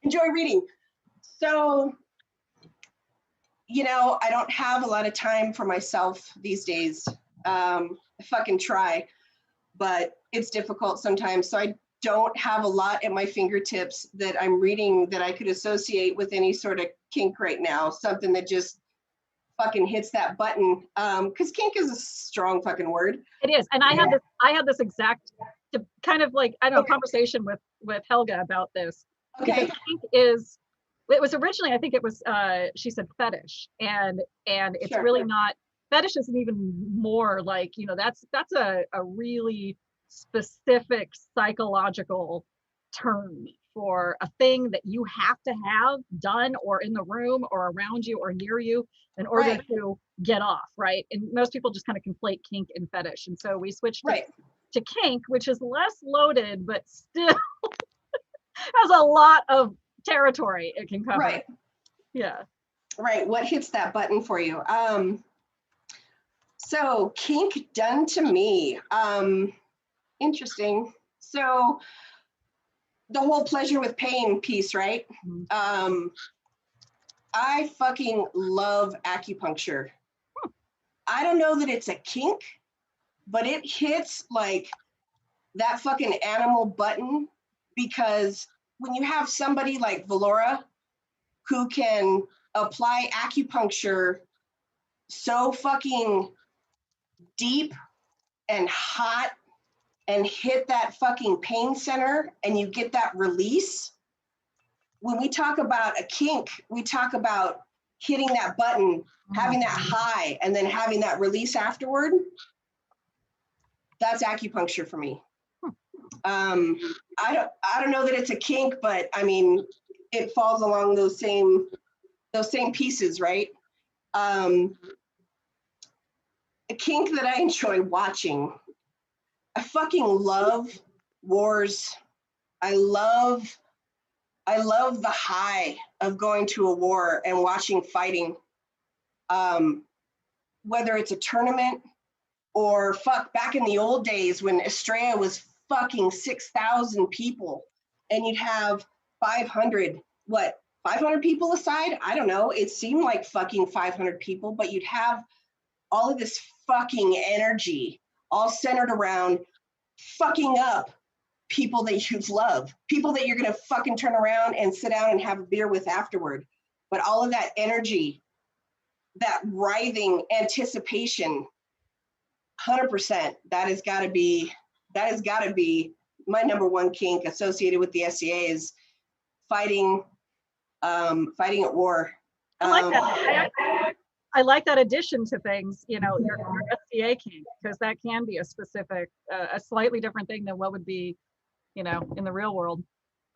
Enjoy reading. So, you know, I don't have a lot of time for myself these days. I fucking try, but it's difficult sometimes. So I don't have a lot at my fingertips that I'm reading that I could associate with any sort of kink right now. Something that just fucking hits that button. Because kink is a strong fucking word. It is. And I had this exact kind of like, I don't know, conversation with Helga about this. Okay. Because kink is, it was originally, I think it was, she said fetish, and it's Sure. really not. Fetish isn't even more like, you know, that's a really specific psychological term for a thing that you have to have done or in the room or around you or near you in order Right. to get off, right? And most people just kind of conflate kink and fetish, and so we switched Right. to kink, which is less loaded but still has a lot of territory it can cover. Right. Yeah. Right. What hits that button for you? So kink done to me. Interesting. So the whole pleasure with pain piece, right? Mhm. I fucking love acupuncture. I don't know that it's a kink, but it hits like that fucking animal button, because when you have somebody like Valora who can apply acupuncture so fucking deep and hot and hit that fucking pain center and you get that release. When we talk about a kink, we talk about hitting that button, having that high, and then having that release afterward. That's acupuncture for me. I don't know that it's a kink, but I mean, it falls along those same pieces, right? A kink that I enjoy watching. I fucking love wars. I love the high of going to a war and watching fighting. Whether it's a tournament or back in the old days when Estrella was fucking 6,000 people and you'd have 500 people aside? I don't know. It seemed like fucking 500 people, but you'd have all of this fucking energy, all centered around fucking up people that you love, people that you're gonna fucking turn around and sit down and have a beer with afterward. But all of that energy, that writhing anticipation, 100%, that has gotta be my number one kink associated with the SCA is fighting at war. I like that. I like that addition to things, you know, your SCA kink, because that can be a specific, a slightly different thing than what would be, you know, in the real world.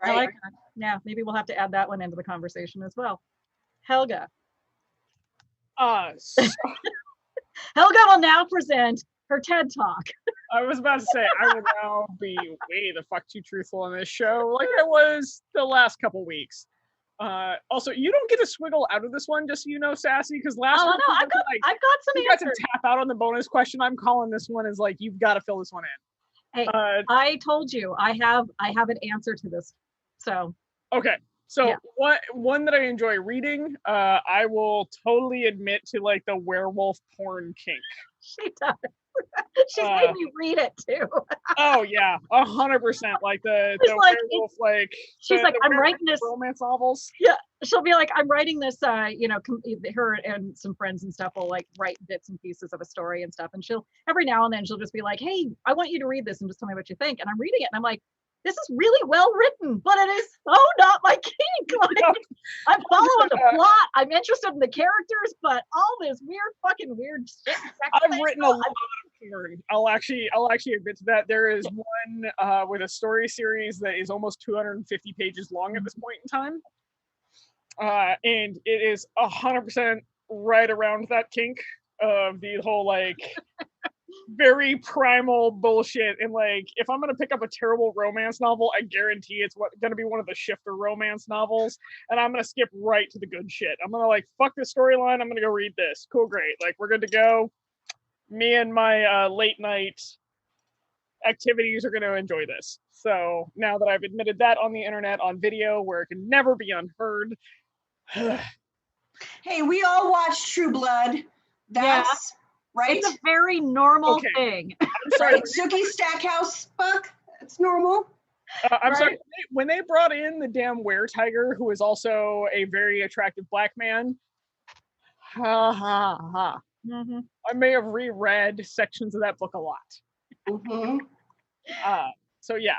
Right. I like that. Yeah, maybe we'll have to add that one into the conversation as well. Helga. So Helga will now present her TED Talk. I was about to say, I will now be way the fuck too truthful on this show, like I was the last couple weeks. Also, you don't get a swiggle out of this one, just so you know, Sassy, because last Oh week no, I've got some you got to answers. tap out on the bonus question. I'm calling this one as like, you've got to fill this one in. Hey, I told you I have an answer to this. So Okay. So Yeah. one that I enjoy reading, I will totally admit to like the werewolf porn kink. she does. She's made me read it too. Oh yeah, 100%. Like the like, werewolf, like She's like, I'm werewolf writing this. romance novels. She'll be like, I'm writing this. You know, her and some friends and stuff will like write bits and pieces of a story and stuff. And she'll every now and then she'll just be like, hey, I want you to read this and just tell me what you think. And I'm reading it and I'm like, this is really well written, but it is so not my kink. Like, I'm following the plot. I'm interested in the characters, but all this weird shit. I've written a lot of porn. I'll actually admit to that. There is one with a story series that is almost 250 pages long at this point in time. And it is 100% right around that kink of the whole like very primal bullshit. And like, if I'm gonna pick up a terrible romance novel, I guarantee it's gonna be one of the shifter romance novels, and I'm gonna skip right to the good shit. I'm gonna like, fuck this storyline, I'm gonna go read this. Cool, great. Like, we're good to go. Me and my late night activities are gonna enjoy this. So now that I've admitted that on the internet, on video, where it can never be unheard. Hey, we all watch True Blood. That's right. It's a very normal thing. I'm sorry. Right? Suki Stackhouse, fuck. It's normal. I'm sorry. When they brought in the damn were-tiger, who is also a very attractive black man, I may have reread sections of that book a lot. Mm-hmm. So yeah,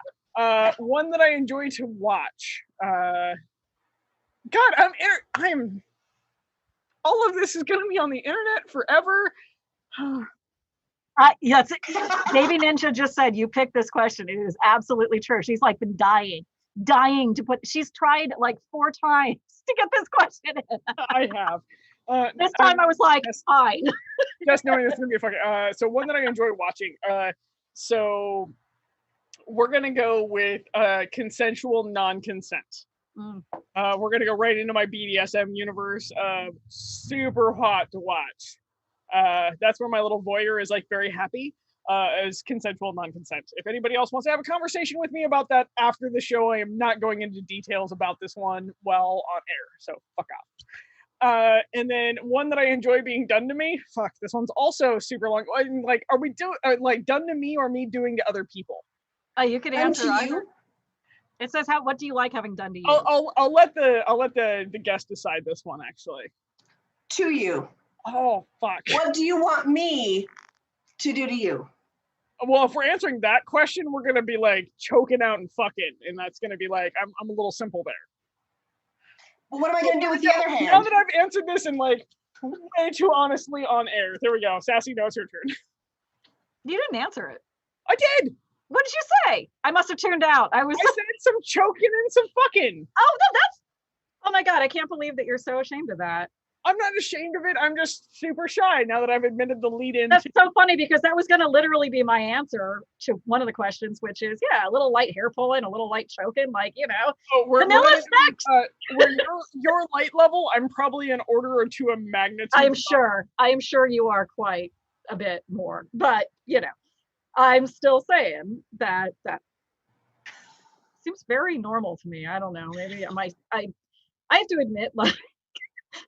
one that I enjoy to watch. God, I'm. All of this is going to be on the internet forever. Yes, Baby Ninja just said you picked this question. It is absolutely true. She's like been dying to put. She's tried like 4 times to get this question in. I have. This time I was like, fine. Just knowing this is gonna be a fucking. So one that I enjoy watching. So we're gonna go with consensual non-consent. We're gonna go right into my BDSM universe. Super hot to watch. That's where my little voyeur is like very happy. As consensual non-consent. If anybody else wants to have a conversation with me about that after the show, I am not going into details about this one while on air. So fuck off. And then one that I enjoy being done to me. Fuck, this one's also super long. Like, are we doing like done to me or me doing to other people? You could answer either. It says, what do you like having done to you? I'll let the guest decide this one actually. To you. Oh fuck. What do you want me to do to you? Well, if we're answering that question, we're gonna be like choking out and fucking, and that's gonna be like I'm a little simple there. Well, what am I gonna do with the other hand? Now that I've answered this in like way too honestly on air, there we go. Sassy, now it's your turn. You didn't answer it. I did. What did you say? I must have tuned out. I said some choking and some fucking. Oh no, oh my god, I can't believe that you're so ashamed of that. I'm not ashamed of it. I'm just super shy now that I've admitted the lead in. That's so funny because that was going to literally be my answer to one of the questions, which is, a little light hair pulling, a little light choking, like, vanilla sex. Where your light level, I'm probably an order or two of magnitude. I am sure you are quite a bit more, but I'm still saying that seems very normal to me. I don't know. Maybe I have to admit, like,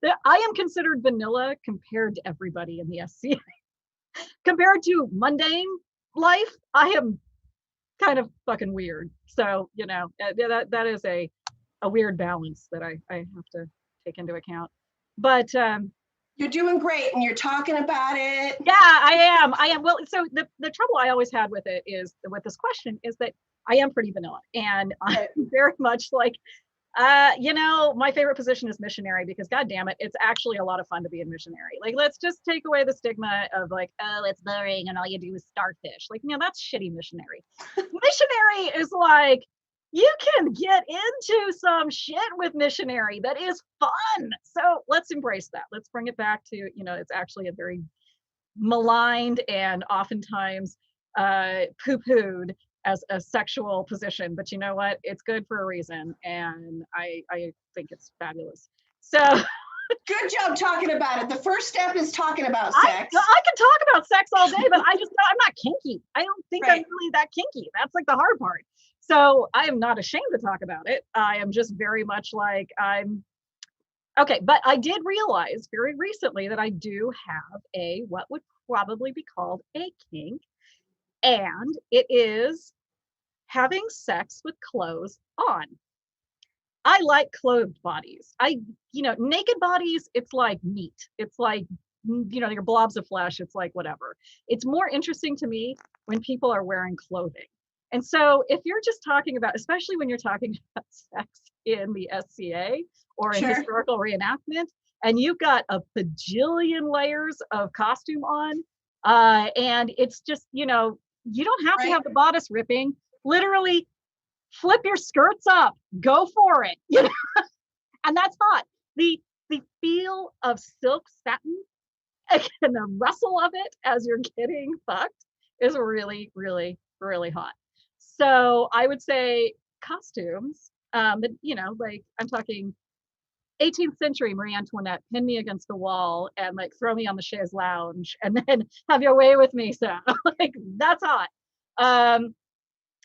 I am considered vanilla compared to everybody in the SCA. compared to mundane life, I am kind of fucking weird. So, you know, that is a weird balance that I have to take into account. But you're doing great and you're talking about it. Yeah, I am. Well, so the trouble I always had with it is with this question is that I am pretty vanilla, and I'm very much like, you know, my favorite position is missionary, because God damn it, it's actually a lot of fun to be a missionary. Like, let's just take away the stigma of like, oh, it's boring and all you do is starfish. Like, you know, that's shitty missionary. Missionary is like, you can get into some shit with missionary that is fun. So let's embrace that. Let's bring it back to, you know, it's actually a very maligned and oftentimes poo-pooed as a sexual position, but you know what? It's good for a reason, and I think it's fabulous. So good job talking about it. The first step is talking about sex. I can talk about sex all day, but I'm not kinky. I don't think I'm really that kinky. That's like the hard part. So I am not ashamed to talk about it. I am just very much like okay, but I did realize very recently that I do have what would probably be called a kink, and it is having sex with clothes on. I like clothed bodies. You know, naked bodies, it's like meat. It's like, you know, your blobs of flesh. It's like whatever. It's more interesting to me when people are wearing clothing. And so if you're just talking about, especially when you're talking about sex in the SCA or in historical reenactment, and you've got a bajillion layers of costume on, and it's just, you know, you don't have to have the bodice ripping. Literally flip your skirts up, go for it, you know? And that's hot. The feel of silk satin and the rustle of it as you're getting fucked is really, really, really hot. So I would say costumes, but you know, like I'm talking 18th century Marie Antoinette, pin me against the wall and like throw me on the chaise lounge and then have your way with me. So like that's hot.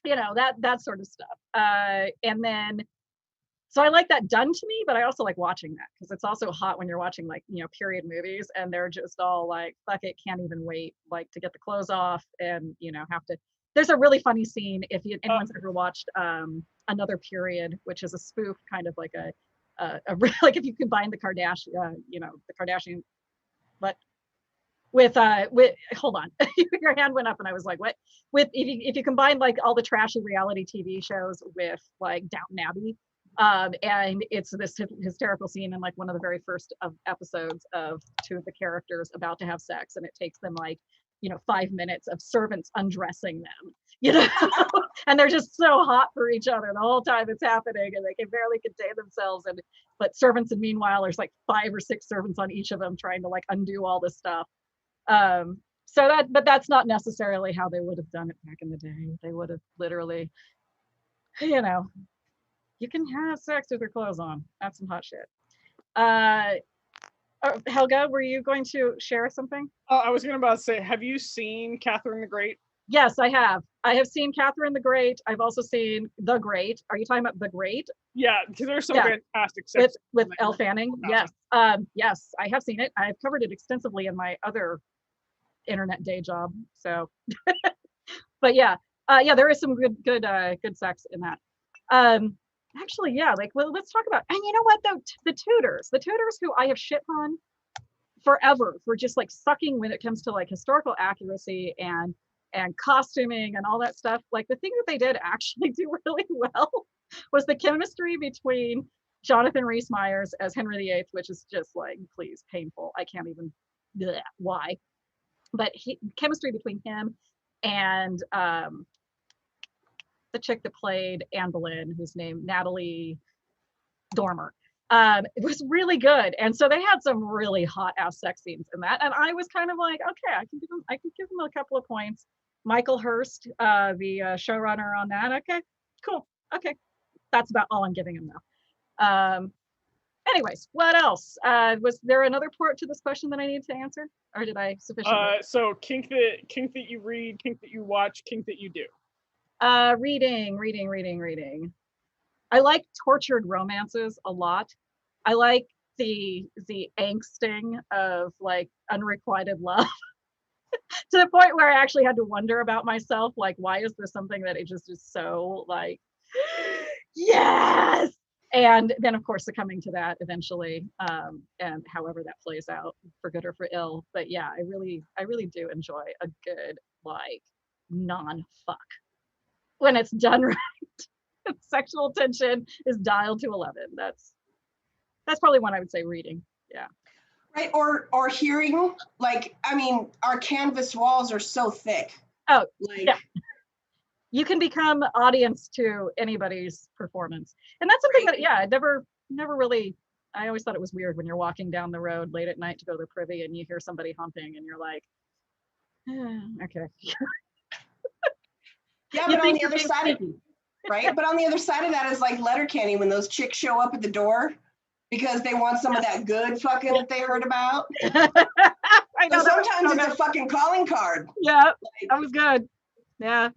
You know, that sort of stuff. And then, so I like that done to me, but I also like watching that because it's also hot when you're watching like, you know, period movies and they're just all like, fuck it, can't even wait, like to get the clothes off and, you know, have to. There's a really funny scene if anyone's ever watched Another Period, which is a spoof kind of like like if you combine the Kardashian, you know, the Kardashian, but with hold on, your hand went up and I was like, what? With if you combine like all the trashy reality TV shows with like Downton Abbey, and it's this hysterical scene in like one of the very first episodes of two of the characters about to have sex, and it takes them like, you know, 5 minutes of servants undressing them, you know, and they're just so hot for each other the whole time it's happening, and they can barely contain themselves, and but servants, and meanwhile there's like 5 or 6 servants on each of them trying to like undo all this stuff. So but that's not necessarily how they would have done it back in the day. They would have literally, you know, you can have sex with your clothes on. That's some hot shit. Helga, were you going to share something? I was going to about to say, have you seen Catherine the Great? Yes, I have. I have seen Catherine the Great. I've also seen The Great. Are you talking about The Great? Yeah, because there's some fantastic sex with Elle Fanning. Yes, yes, I have seen it. I've covered it extensively in my other internet day job. So, but yeah, there is some good sex in that. Actually, yeah, like, well, let's talk about, and you know what though, the tutors who I have shit on forever for just like sucking when it comes to like historical accuracy and costuming and all that stuff. Like the thing that they did actually do really well was the chemistry between Jonathan Rhys Meyers as Henry VIII, which is just like, please, painful. I can't even, why? But chemistry between him and the chick that played Anne Boleyn, whose name Natalie Dormer, it was really good. And so they had some really hot ass sex scenes in that. And I was kind of like, okay, I can give them a couple of points. Michael Hurst, the showrunner on that. Okay, cool. Okay, that's about all I'm giving him though. Anyways, what else? Was there another part to this question that I needed to answer, or did I sufficiently? So kink that you read, kink that you watch, kink that you do. Reading. I like tortured romances a lot. I like the angsting of like unrequited love. To the point where I actually had to wonder about myself, like, why is this something that it just is so like, yes. And then of course succumbing to that eventually, and however that plays out for good or for ill. But yeah, I really do enjoy a good like non-fuck when it's done right. Sexual tension is dialed to 11. That's probably one I would say reading. Yeah. Right, or hearing, like, I mean, our canvas walls are so thick. Oh, Like, yeah. You can become audience to anybody's performance. And that's something that, yeah, I never really, I always thought it was weird when you're walking down the road late at night to go to the privy and you hear somebody humping and you're like, okay. yeah, You but on think the you're other being side of, sneaky. right? But on the other side of that is like Letterkenny when those chicks show up at the door because they want some of that good fucking that they heard about. I know, So that was sometimes so it's good. a fucking calling card. Yeah, that was good. Yeah.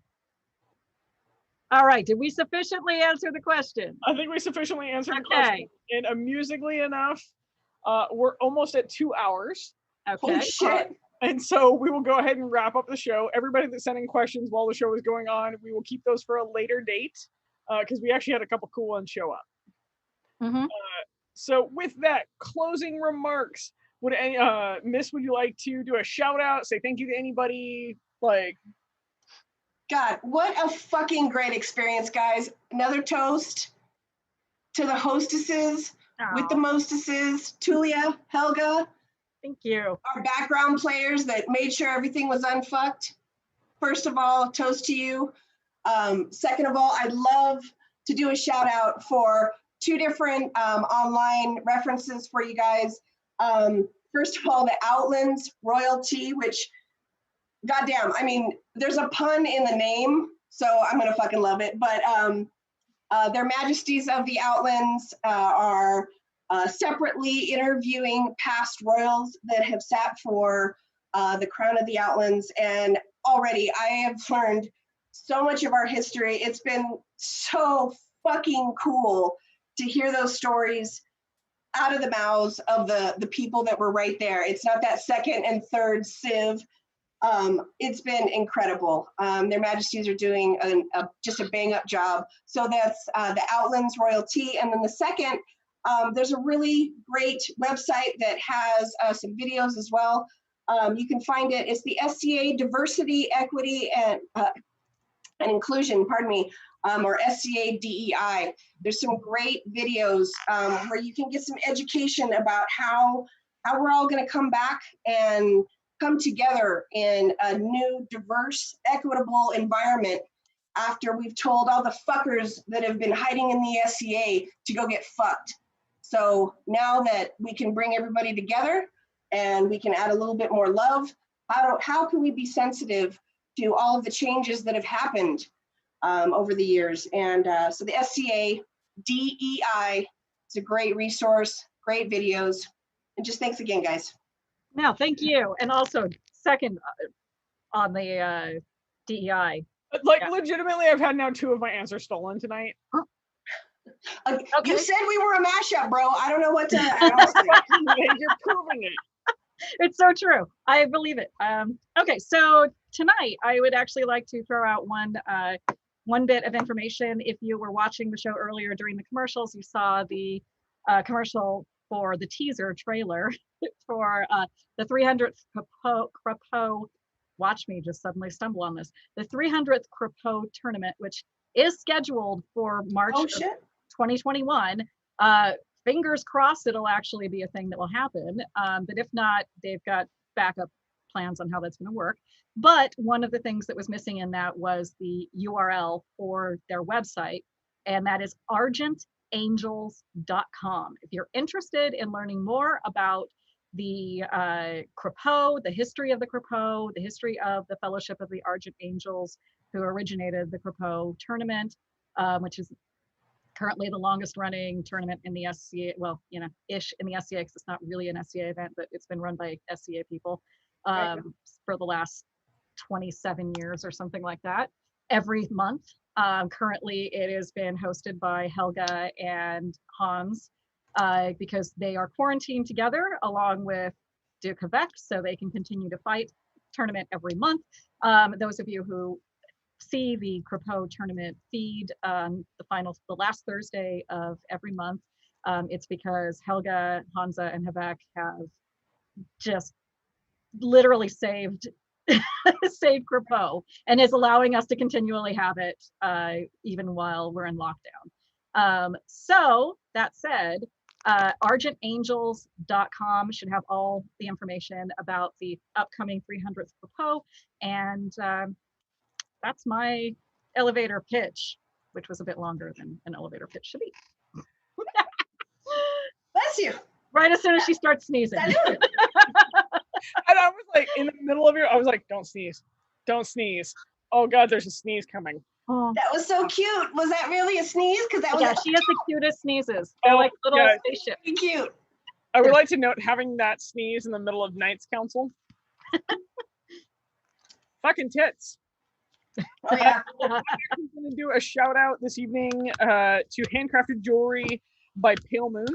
All right, did we sufficiently answer the question? I think we sufficiently answered the Okay. question. And amusingly enough, we're almost at 2 hours. Holy Okay. shit. And so we will go ahead and wrap up the show. Everybody that's sending questions while the show is going on, we will keep those for a later date because we actually had a couple cool ones show up. Mm-hmm. So with that, closing remarks. Would any Miss, would you like to do a shout out, say thank you to anybody? Like, God, what a fucking great experience, guys. Another toast to the hostesses with the mostesses, Tulia, Helga, Thank you. our background players that made sure everything was unfucked. First of all, toast to you. Second of all, I'd love to do a shout out for two different online references for you guys. First of all, the Outlands Royalty, which, goddamn, I mean, there's a pun in the name, so I'm gonna fucking love it. But their Majesties of the Outlands are separately interviewing past royals that have sat for the crown of the Outlands. And already I have learned so much of our history. It's been so fucking cool to hear those stories out of the mouths of the people that were right there. It's not that second and third sieve. It's been incredible. Their Majesties are doing just a bang up job. So that's the Outlands Royalty. And then the second, there's a really great website that has some videos as well. You can find it. It's the SCA Diversity, Equity, and Inclusion, pardon me, or SCA DEI. There's some great videos where you can get some education about how we're all going to come back and come together in a new, diverse, equitable environment after we've told all the fuckers that have been hiding in the SCA to go get fucked. So now that we can bring everybody together and we can add a little bit more love, how can we be sensitive to all of the changes that have happened over the years? And so the SCA DEI is a great resource, great videos, and just thanks again, guys. No, thank you. And also second on the DEI. like Yeah. legitimately, I've had now 2 of my answers stolen tonight. Okay. You said we were a mashup, bro. I don't know what to else say. You're proving it. It's so true. I believe it. Okay, so tonight I would actually like to throw out one bit of information. If you were watching the show earlier during the commercials, you saw the commercial for the teaser trailer for the 300th Crapeau. Watch me just suddenly stumble on this. The 300th Crapeau tournament, which is scheduled for March of 2021. Fingers crossed it'll actually be a thing that will happen. But if not, they've got backup plans on how that's going to work. But one of the things that was missing in that was the URL for their website, and that is argentangels.com. If you're interested in learning more about the Crapeau, the history of the Crapeau, the history of the Fellowship of the Argent Angels, who originated the Crapeau tournament, which is currently the longest running tournament in the SCA, well, you know, ish in the SCA, because it's not really an SCA event, but it's been run by SCA people for the last 27 years or something like that, every month. Currently, it has been hosted by Helga and Hans because they are quarantined together along with Duke of Vecht, so they can continue to fight. tournament every month. Those of you who see the Crapeau tournament feed, the last Thursday of every month, it's because Helga, Hansa, and Havek have just literally saved Crapeau and is allowing us to continually have it even while we're in lockdown. So that said, argentangels.com should have all the information about the upcoming 300th Crapeau, and that's my elevator pitch, which was a bit longer than an elevator pitch should be. Bless you. Right as soon as she starts sneezing. And I was like, in the middle of I was like, don't sneeze. Don't sneeze. Oh God, there's a sneeze coming. Oh. That was so cute. Was that really a sneeze? Because that was she has the cutest sneezes. They're like little spaceships. cute. I would like to note having that sneeze in the middle of Knights Council. Fucking tits. Oh yeah. I'm going to do a shout out this evening to Handcrafted Jewelry by Pale Moon.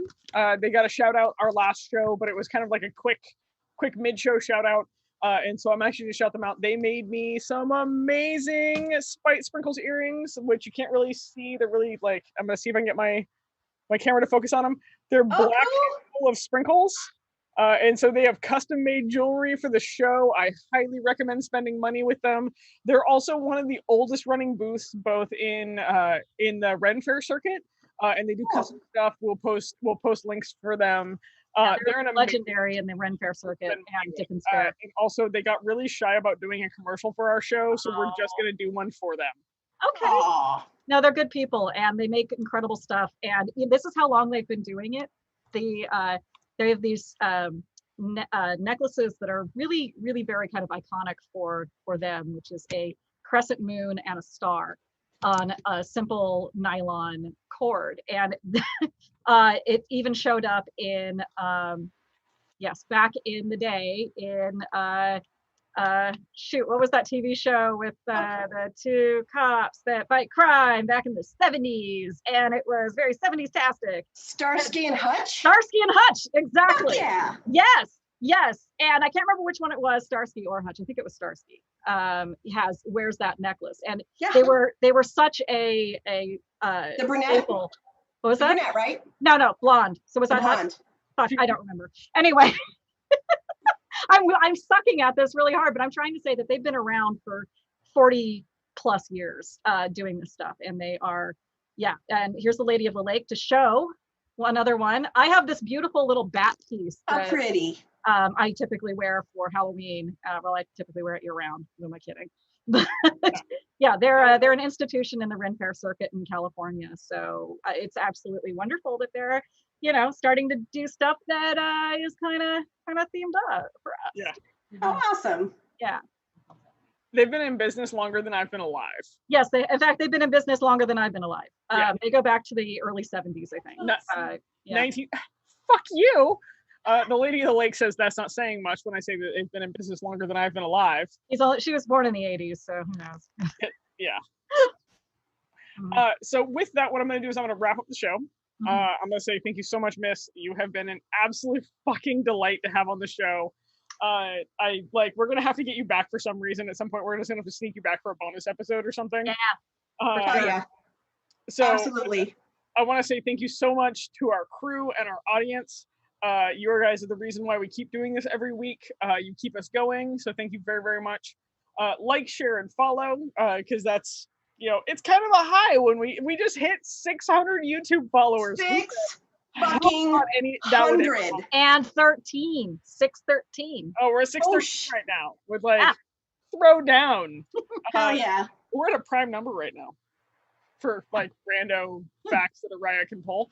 They got a shout out our last show, but it was kind of like a quick mid-show shout out. And so I'm actually going to shout them out. They made me some amazing Spite Sprinkles earrings, which you can't really see. They're really like, I'm going to see if I can get my camera to focus on them. They're black and full of sprinkles. And so they have custom made jewelry for the show. I highly recommend spending money with them. They're also one of the oldest running booths, both in the Ren Fair circuit, and they do custom stuff. We'll post links for them. They're legendary in the Ren Fair circuit and Dickens Fair. And also, they got really shy about doing a commercial for our show, so we're just going to do one for them. Okay. Aww. No, they're good people, and they make incredible stuff. And this is how long they've been doing it. They have these necklaces that are really, really very kind of iconic for them, which is a crescent moon and a star on a simple nylon cord. And it even showed up in, back in the day in, what was that TV show with the two cops that fight crime back in the 70s? And it was very 70s-tastic. Starsky and Hutch? Starsky and Hutch, exactly. Oh, yeah. Yes. And I can't remember which one it was, Starsky or Hutch. I think it was Starsky. Wears that necklace. And they were such a the brunette? Staple. What was that? Brunette, right? No, blonde. So was that blonde? Hutch? I don't remember. Anyway. I'm sucking at this really hard, but I'm trying to say that they've been around for 40 plus years doing this stuff, and they are, and here's the Lady of the Lake to show one other one. I have this beautiful little bat piece that, pretty. I typically wear for Halloween. I typically wear it year round. Who am I kidding? But they're an institution in the Ren Fair circuit in California, so it's absolutely wonderful that they're starting to do stuff that is kind of themed up for us. Yeah. Oh, awesome. Yeah. They've been in business longer than I've been alive. Yes, in fact, they've been in business longer than I've been alive. They go back to the early 70s, I think. 19. Fuck you. The Lady of the Lake says that's not saying much when I say that they've been in business longer than I've been alive. She was born in the 80s, so who knows? Yeah. So with that, what I'm going to do is I'm going to wrap up the show. I'm going to say thank you so much, Miss. You have been an absolute fucking delight to have on the show. We're going to have to get you back for some reason. At some point, we're just going to have to sneak you back for a bonus episode or something. Yeah. Yeah. So absolutely. I want to say thank you so much to our crew and our audience. You guys are the reason why we keep doing this every week. You keep us going. So thank you very, very much. Like, share, and follow, because that's, it's kind of a high when we just hit 600 YouTube followers. 600 and 613. Oh, we're at 613 right now with throw down. Hell yeah. We're at a prime number right now for rando facts that Araya can pull.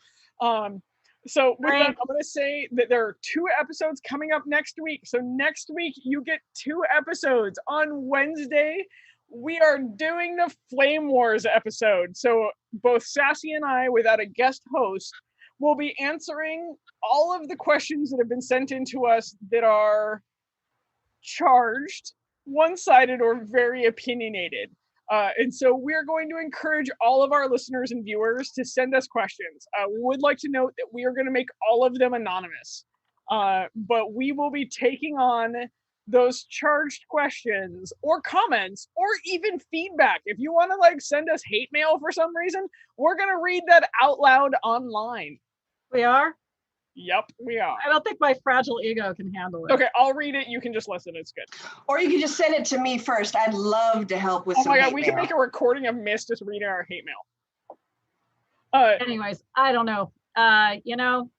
So with that, I'm going to say that there are 2 episodes coming up next week. So next week you get 2 episodes. On Wednesday, we are doing the Flame Wars episode. So both Sassy and I, without a guest host, will be answering all of the questions that have been sent in to us that are charged, one-sided, or very opinionated. And so we're going to encourage all of our listeners and viewers to send us questions. We would like to note that we are going to make all of them anonymous. But we will be taking on those charged questions or comments or even feedback. If you want to like send us hate mail for some reason, we're going to read that out loud online. We are? Yep, we are. I don't think my fragile ego can handle it. Okay, I'll read it. You can just listen. It's good. Or you can just send it to me first. I'd love to help with Oh some my god, hate we mail. can make a recording of Miss just reading our hate mail. Anyways, I don't know. You know,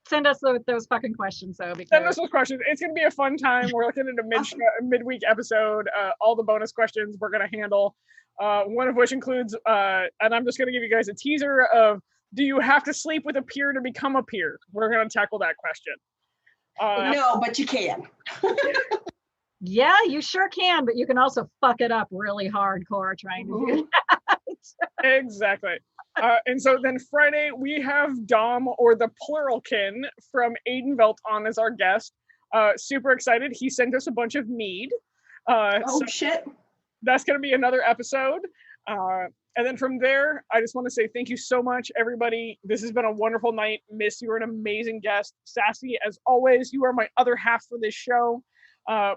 send us those fucking questions though. Because Send us those questions. It's going to be a fun time. We're looking at a midweek episode. All the bonus questions we're going to handle. One of which includes, and I'm just going to give you guys a teaser of, do you have to sleep with a peer to become a peer? We're going to tackle that question. No, but you can. yeah, you sure can, but you can also fuck it up really hardcore trying to do that. Exactly. And so then Friday, we have Dom, or the Pluralkin, from Atenveldt on as our guest. Super excited. He sent us a bunch of mead. Shit. That's going to be another episode. And then from there, I just want to say thank you so much, everybody. This has been a wonderful night. Miss, you were an amazing guest. Sassy, as always, you are my other half for this show.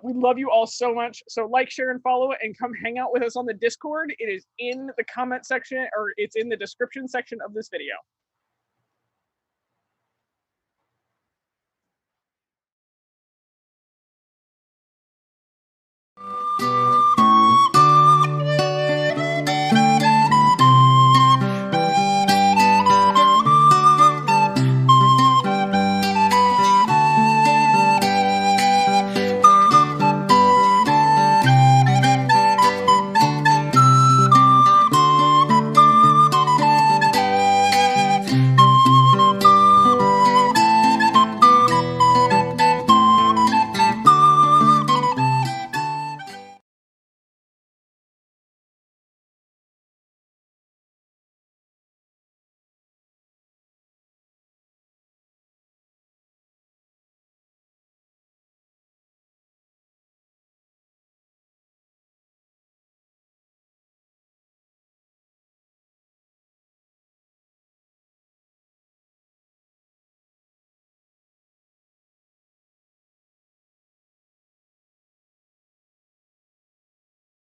We love you all so much. So like, share, and follow, and come hang out with us on the Discord. It is in the comment section, or it's in the description section of this video.